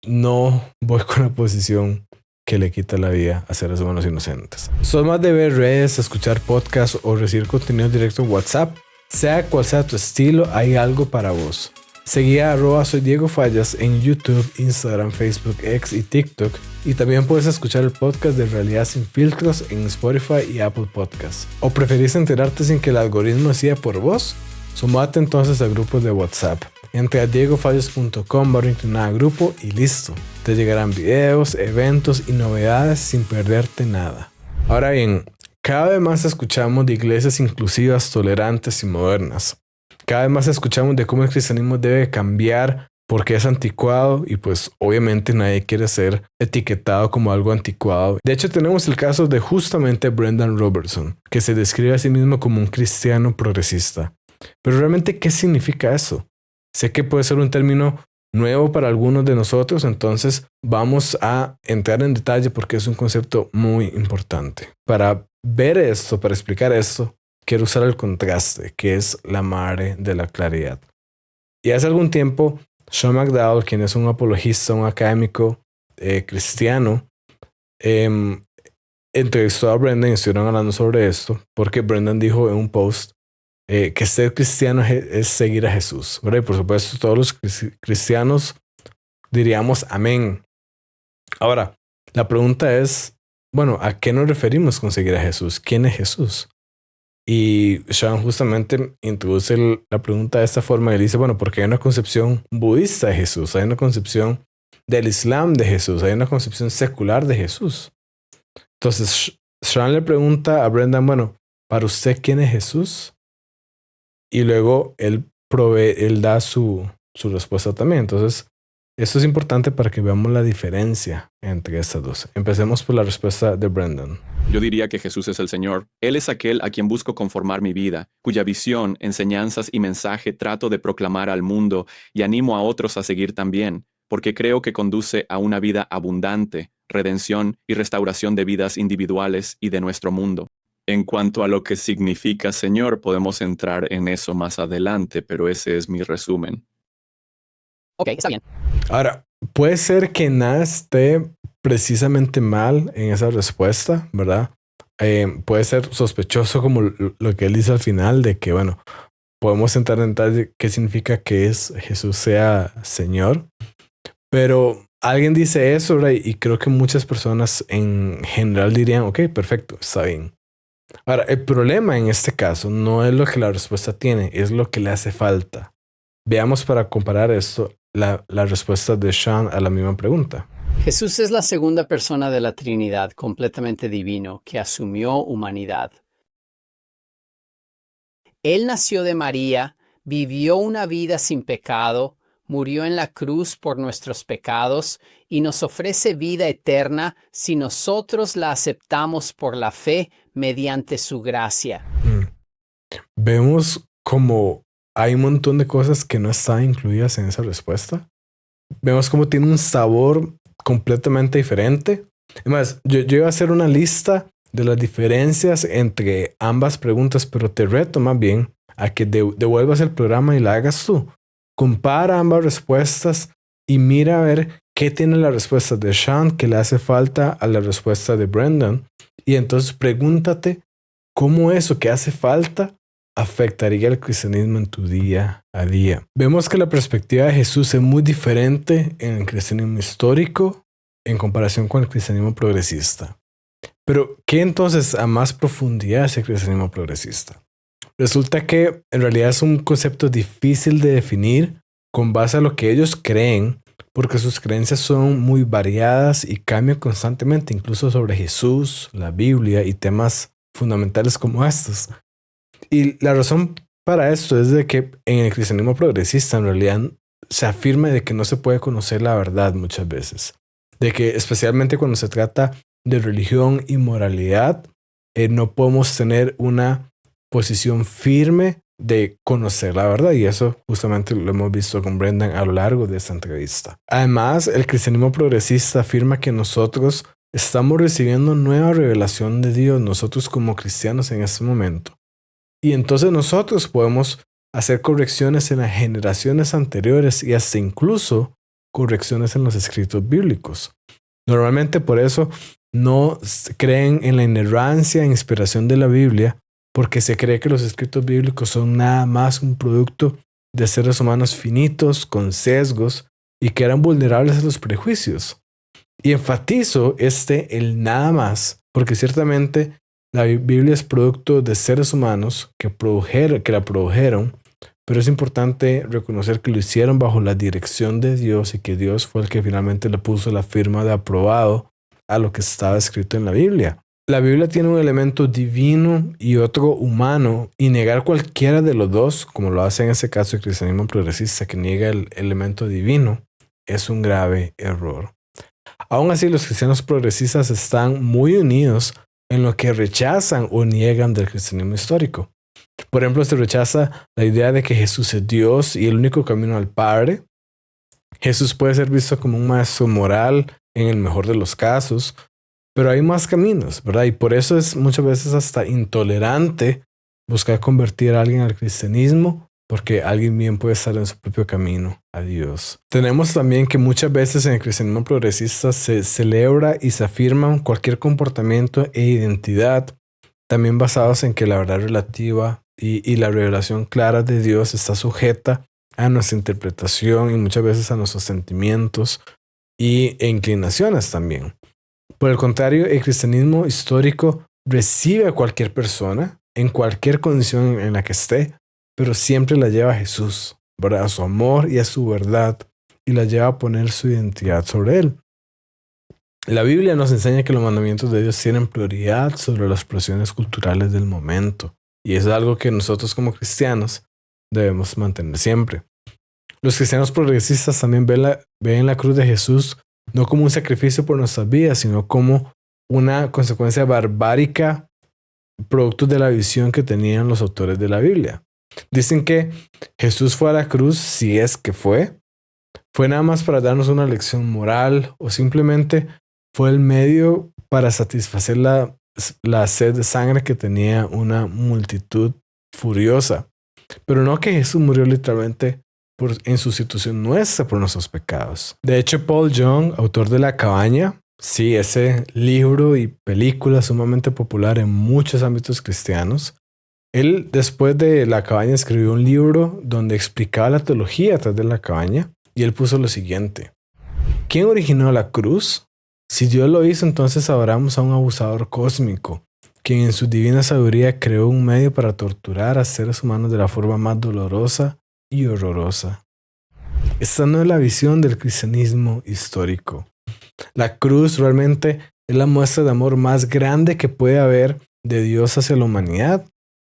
no voy con la posición que le quita la vida a seres humanos inocentes. ¿Sos más de ver redes, escuchar podcasts o recibir contenido directo en WhatsApp? Sea cual sea tu estilo, hay algo para vos. Seguí a @soy Diego Fallas en YouTube, Instagram, Facebook, X y TikTok. Y también puedes escuchar el podcast de Realidad Sin Filtros en Spotify y Apple Podcasts. ¿O preferís enterarte sin que el algoritmo decida por vos? Sumate entonces a grupos de WhatsApp. Entra a diegofallas.com/grupo y listo. Te llegarán videos, eventos y novedades sin perderte nada. Ahora bien, cada vez más escuchamos de iglesias inclusivas, tolerantes y modernas. Cada vez más escuchamos de cómo el cristianismo debe cambiar porque es anticuado y pues obviamente nadie quiere ser etiquetado como algo anticuado. De hecho tenemos el caso de justamente Brendan Robertson, que se describe a sí mismo como un cristiano progresista. Pero realmente, ¿qué significa eso? Sé que puede ser un término nuevo para algunos de nosotros, entonces vamos a entrar en detalle porque es un concepto muy importante. Para ver esto, para explicar esto, quiero usar el contraste, que es la madre de la claridad. Y hace algún tiempo, Sean McDowell, quien es un apologista, un académico cristiano, entrevistó a Brendan y estuvieron hablando sobre esto, porque Brendan dijo en un post que ser cristiano es seguir a Jesús, ¿verdad? Y por supuesto todos los cristianos diríamos amén. Ahora, la pregunta es, bueno, ¿a qué nos referimos con seguir a Jesús? ¿Quién es Jesús? Y Sean justamente introduce la pregunta de esta forma y dice, bueno, porque hay una concepción budista de Jesús, hay una concepción del Islam de Jesús, hay una concepción secular de Jesús. Entonces, Sean le pregunta a Brendan, bueno, ¿para usted quién es Jesús? Y luego él da su respuesta también. Entonces, esto es importante para que veamos la diferencia entre estas dos. Empecemos por la respuesta de Brendan. Yo diría que Jesús es el Señor. Él es aquel a quien busco conformar mi vida, cuya visión, enseñanzas y mensaje trato de proclamar al mundo y animo a otros a seguir también, porque creo que conduce a una vida abundante, redención y restauración de vidas individuales y de nuestro mundo. En cuanto a lo que significa Señor, podemos entrar en eso más adelante, pero ese es mi resumen. Ok, está bien. Ahora, puede ser que nada esté precisamente mal en esa respuesta, ¿verdad? Puede ser sospechoso como lo que él dice al final de que, bueno, podemos entrar en detalle qué significa que Jesús sea Señor. Pero alguien dice eso, ¿verdad? Y creo que muchas personas en general dirían, ok, perfecto, está bien. Ahora, el problema en este caso no es lo que la respuesta tiene, es lo que le hace falta. Veamos para comparar esto la respuesta de Sean a la misma pregunta. Jesús es la segunda persona de la Trinidad completamente divino que asumió humanidad. Él nació de María, vivió una vida sin pecado, murió en la cruz por nuestros pecados y nos ofrece vida eterna si nosotros la aceptamos por la fe mediante su gracia. Vemos como hay un montón de cosas que no están incluidas en esa respuesta. Vemos como tiene un sabor completamente diferente. Además, yo iba a hacer una lista de las diferencias entre ambas preguntas, pero te reto más bien a que devuelvas el programa y la hagas tú. Compara ambas respuestas y mira a ver qué tiene la respuesta de Sean que le hace falta a la respuesta de Brendan. Y entonces pregúntate cómo eso que hace falta afectaría el cristianismo en tu día a día. Vemos que la perspectiva de Jesús es muy diferente en el cristianismo histórico en comparación con el cristianismo progresista. Pero, ¿qué entonces a más profundidad es el cristianismo progresista? Resulta que en realidad es un concepto difícil de definir con base a lo que ellos creen, porque sus creencias son muy variadas y cambian constantemente, incluso sobre Jesús, la Biblia y temas fundamentales como estos. Y la razón para esto es de que en el cristianismo progresista en realidad se afirma de que no se puede conocer la verdad muchas veces. De que especialmente cuando se trata de religión y moralidad, no podemos tener una posición firme de conocer la verdad. Y eso justamente lo hemos visto con Brendan a lo largo de esta entrevista. Además, el cristianismo progresista afirma que nosotros estamos recibiendo nueva revelación de Dios, nosotros como cristianos en este momento. Y entonces nosotros podemos hacer correcciones en las generaciones anteriores y hasta incluso correcciones en los escritos bíblicos. Normalmente por eso no creen en la inerrancia e inspiración de la Biblia, porque se cree que los escritos bíblicos son nada más un producto de seres humanos finitos, con sesgos y que eran vulnerables a los prejuicios. Y enfatizo el nada más, porque ciertamente la Biblia es producto de seres humanos que la produjeron, pero es importante reconocer que lo hicieron bajo la dirección de Dios y que Dios fue el que finalmente le puso la firma de aprobado a lo que estaba escrito en la Biblia. La Biblia tiene un elemento divino y otro humano, y negar cualquiera de los dos, como lo hace en ese caso el cristianismo progresista, que niega el elemento divino, es un grave error. Aún así, los cristianos progresistas están muy unidos en lo que rechazan o niegan del cristianismo histórico. Por ejemplo, se rechaza la idea de que Jesús es Dios y el único camino al Padre. Jesús puede ser visto como un maestro moral en el mejor de los casos, pero hay más caminos, ¿verdad? Y por eso es muchas veces hasta intolerante buscar convertir a alguien al cristianismo, porque alguien bien puede estar en su propio camino a Dios. Tenemos también que muchas veces en el cristianismo progresista se celebra y se afirma cualquier comportamiento e identidad, también basados en que la verdad relativa y la revelación clara de Dios está sujeta a nuestra interpretación y muchas veces a nuestros sentimientos e inclinaciones también. Por el contrario, el cristianismo histórico recibe a cualquier persona en cualquier condición en la que esté, pero siempre la lleva a Jesús, ¿verdad? A su amor y a su verdad, y la lleva a poner su identidad sobre él. La Biblia nos enseña que los mandamientos de Dios tienen prioridad sobre las presiones culturales del momento, y es algo que nosotros como cristianos debemos mantener siempre. Los cristianos progresistas también ven la cruz de Jesús no como un sacrificio por nuestras vidas, sino como una consecuencia barbárica, producto de la visión que tenían los autores de la Biblia. Dicen que Jesús fue a la cruz, si es que fue nada más para darnos una lección moral, o simplemente fue el medio para satisfacer la sed de sangre que tenía una multitud furiosa. Pero no que Jesús murió literalmente en sustitución nuestra por nuestros pecados. De hecho, Paul Young, autor de La Cabaña, sí, ese libro y película sumamente popular en muchos ámbitos cristianos, él después de La Cabaña escribió un libro donde explicaba la teología atrás de la cabaña, y él puso lo siguiente: ¿quién originó la cruz? Si Dios lo hizo, entonces adoramos a un abusador cósmico, quien en su divina sabiduría creó un medio para torturar a seres humanos de la forma más dolorosa y horrorosa. Esta no es la visión del cristianismo histórico. La cruz realmente es la muestra de amor más grande que puede haber de Dios hacia la humanidad.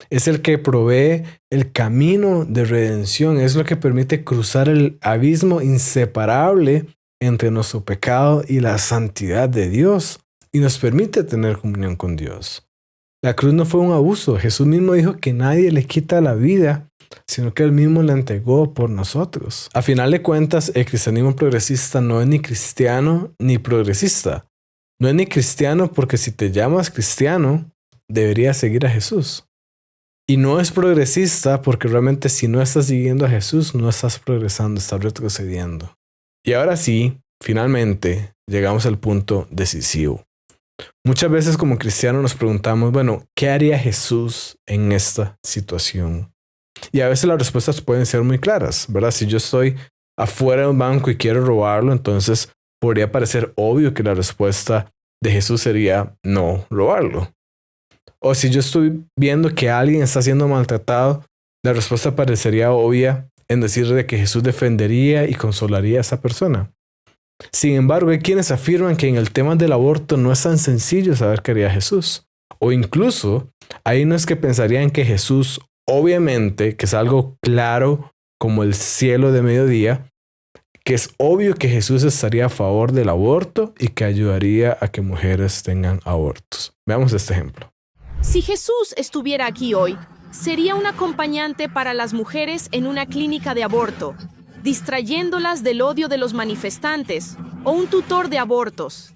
Es el que provee el camino de redención, es lo que permite cruzar el abismo inseparable entre nuestro pecado y la santidad de Dios, y nos permite tener comunión con Dios. La cruz no fue un abuso. Jesús mismo dijo que nadie le quita la vida, sino que él mismo la entregó por nosotros. A final de cuentas, el cristianismo progresista no es ni cristiano ni progresista. No es ni cristiano porque si te llamas cristiano, deberías seguir a Jesús. Y no es progresista porque realmente si no estás siguiendo a Jesús, no estás progresando, estás retrocediendo. Y ahora sí, finalmente, llegamos al punto decisivo. Muchas veces como cristianos nos preguntamos, bueno, ¿qué haría Jesús en esta situación? Y a veces las respuestas pueden ser muy claras, ¿verdad? Si yo estoy afuera de un banco y quiero robarlo, entonces podría parecer obvio que la respuesta de Jesús sería no robarlo. O si yo estoy viendo que alguien está siendo maltratado, la respuesta parecería obvia en decirle que Jesús defendería y consolaría a esa persona. Sin embargo, hay quienes afirman que en el tema del aborto no es tan sencillo saber qué haría Jesús. O incluso hay unos que pensarían que Jesús, obviamente, que es algo claro como el cielo de mediodía, que es obvio que Jesús estaría a favor del aborto y que ayudaría a que mujeres tengan abortos. Veamos este ejemplo. Si Jesús estuviera aquí hoy, sería un acompañante para las mujeres en una clínica de aborto, distrayéndolas del odio de los manifestantes, o un tutor de abortos,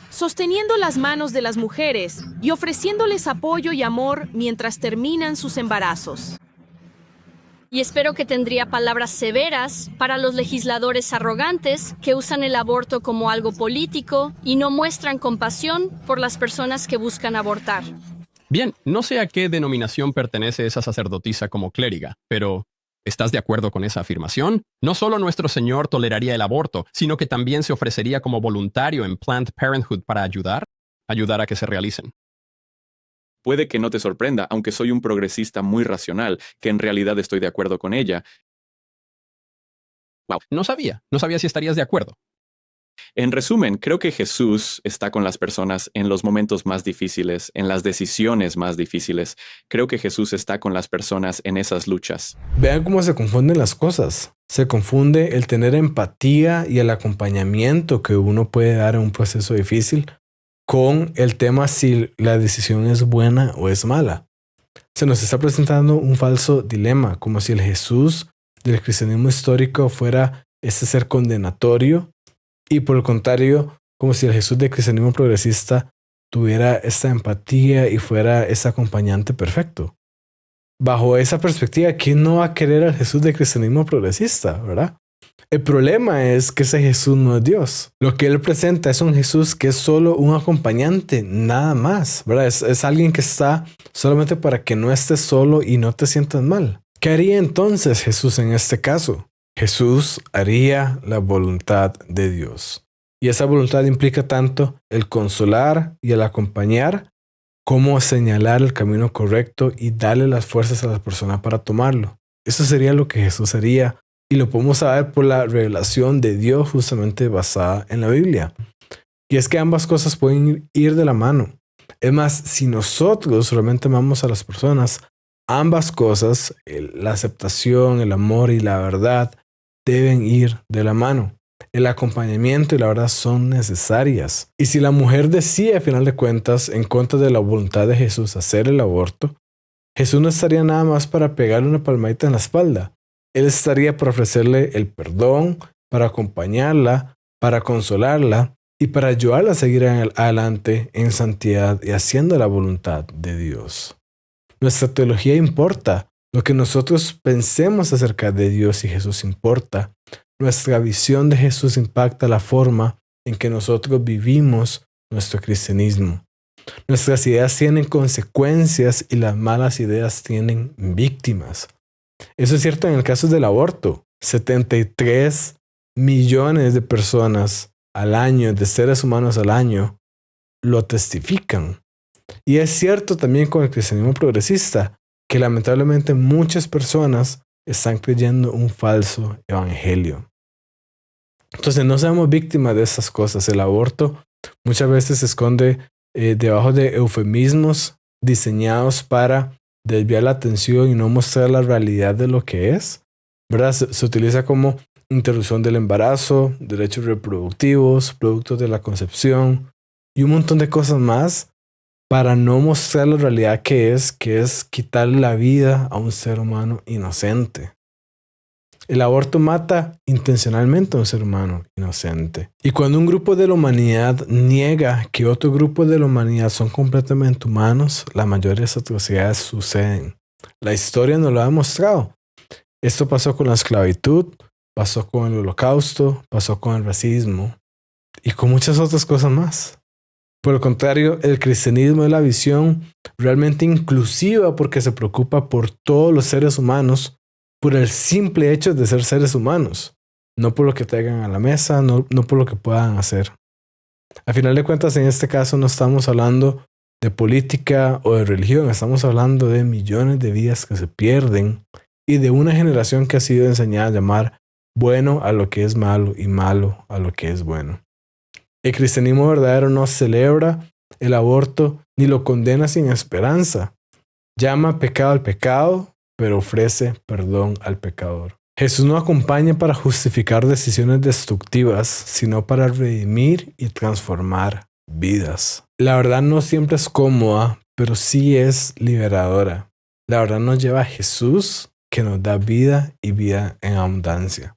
sosteniendo las manos de las mujeres y ofreciéndoles apoyo y amor mientras terminan sus embarazos. Y espero que tendría palabras severas para los legisladores arrogantes que usan el aborto como algo político y no muestran compasión por las personas que buscan abortar. Bien, no sé a qué denominación pertenece esa sacerdotisa como clériga, pero ¿estás de acuerdo con esa afirmación? No solo nuestro Señor toleraría el aborto, sino que también se ofrecería como voluntario en Planned Parenthood para ayudar a que se realicen. Puede que no te sorprenda, aunque soy un progresista muy racional, que en realidad estoy de acuerdo con ella. Wow, no sabía si estarías de acuerdo. En resumen, creo que Jesús está con las personas en los momentos más difíciles, en las decisiones más difíciles. Creo que Jesús está con las personas en esas luchas. Vean cómo se confunden las cosas. Se confunde el tener empatía y el acompañamiento que uno puede dar en un proceso difícil con el tema si la decisión es buena o es mala. Se nos está presentando un falso dilema, como si el Jesús del cristianismo histórico fuera ese ser condenatorio, y por el contrario, como si el Jesús del cristianismo progresista tuviera esta empatía y fuera ese acompañante perfecto. Bajo esa perspectiva, ¿quién no va a querer al Jesús del cristianismo progresista, verdad? El problema es que ese Jesús no es Dios. Lo que él presenta es un Jesús que es solo un acompañante, nada más, ¿verdad? Es alguien que está solamente para que no estés solo y no te sientas mal. ¿Qué haría entonces Jesús en este caso? Jesús haría la voluntad de Dios. Y esa voluntad implica tanto el consolar y el acompañar, como señalar el camino correcto y darle las fuerzas a la persona para tomarlo. Eso sería lo que Jesús haría, y lo podemos saber por la revelación de Dios justamente basada en la Biblia. Y es que ambas cosas pueden ir de la mano. Es más, si nosotros realmente amamos a las personas, ambas cosas, la aceptación, el amor y la verdad, deben ir de la mano. El acompañamiento y la verdad son necesarias. Y si la mujer decide, a final de cuentas, en contra de la voluntad de Jesús hacer el aborto, Jesús no estaría nada más para pegarle una palmadita en la espalda. Él estaría para ofrecerle el perdón, para acompañarla, para consolarla y para ayudarla a seguir adelante en santidad y haciendo la voluntad de Dios. Nuestra teología importa. Lo que nosotros pensemos acerca de Dios y Jesús importa. Nuestra visión de Jesús impacta la forma en que nosotros vivimos nuestro cristianismo. Nuestras ideas tienen consecuencias y las malas ideas tienen víctimas. Eso es cierto en el caso del aborto. 73 millones de personas al año, de seres humanos al año, lo testifican. Y es cierto también con el cristianismo progresista, que lamentablemente muchas personas están creyendo un falso evangelio. Entonces no seamos víctimas de esas cosas. El aborto muchas veces se esconde debajo de eufemismos diseñados para desviar la atención y no mostrar la realidad de lo que es, ¿verdad? Se utiliza como interrupción del embarazo, derechos reproductivos, productos de la concepción y un montón de cosas más para no mostrar la realidad que es quitarle la vida a un ser humano inocente. El aborto mata intencionalmente a un ser humano inocente. Y cuando un grupo de la humanidad niega que otro grupo de la humanidad son completamente humanos, la mayoría de las atrocidades suceden. La historia nos lo ha demostrado. Esto pasó con la esclavitud, pasó con el holocausto, pasó con el racismo y con muchas otras cosas más. Por el contrario, el cristianismo es la visión realmente inclusiva porque se preocupa por todos los seres humanos por el simple hecho de ser seres humanos, no por lo que traigan a la mesa, no por lo que puedan hacer. A final de cuentas, en este caso no estamos hablando de política o de religión, estamos hablando de millones de vidas que se pierden y de una generación que ha sido enseñada a llamar bueno a lo que es malo y malo a lo que es bueno. El cristianismo verdadero no celebra el aborto ni lo condena sin esperanza. Llama pecado al pecado, pero ofrece perdón al pecador. Jesús no acompaña para justificar decisiones destructivas, sino para redimir y transformar vidas. La verdad no siempre es cómoda, pero sí es liberadora. La verdad nos lleva a Jesús, que nos da vida y vida en abundancia.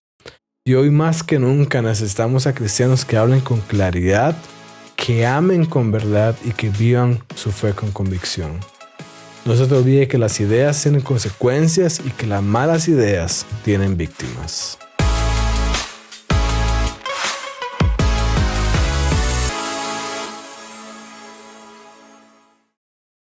Y hoy más que nunca necesitamos a cristianos que hablen con claridad, que amen con verdad y que vivan su fe con convicción. No se te olvide que las ideas tienen consecuencias y que las malas ideas tienen víctimas.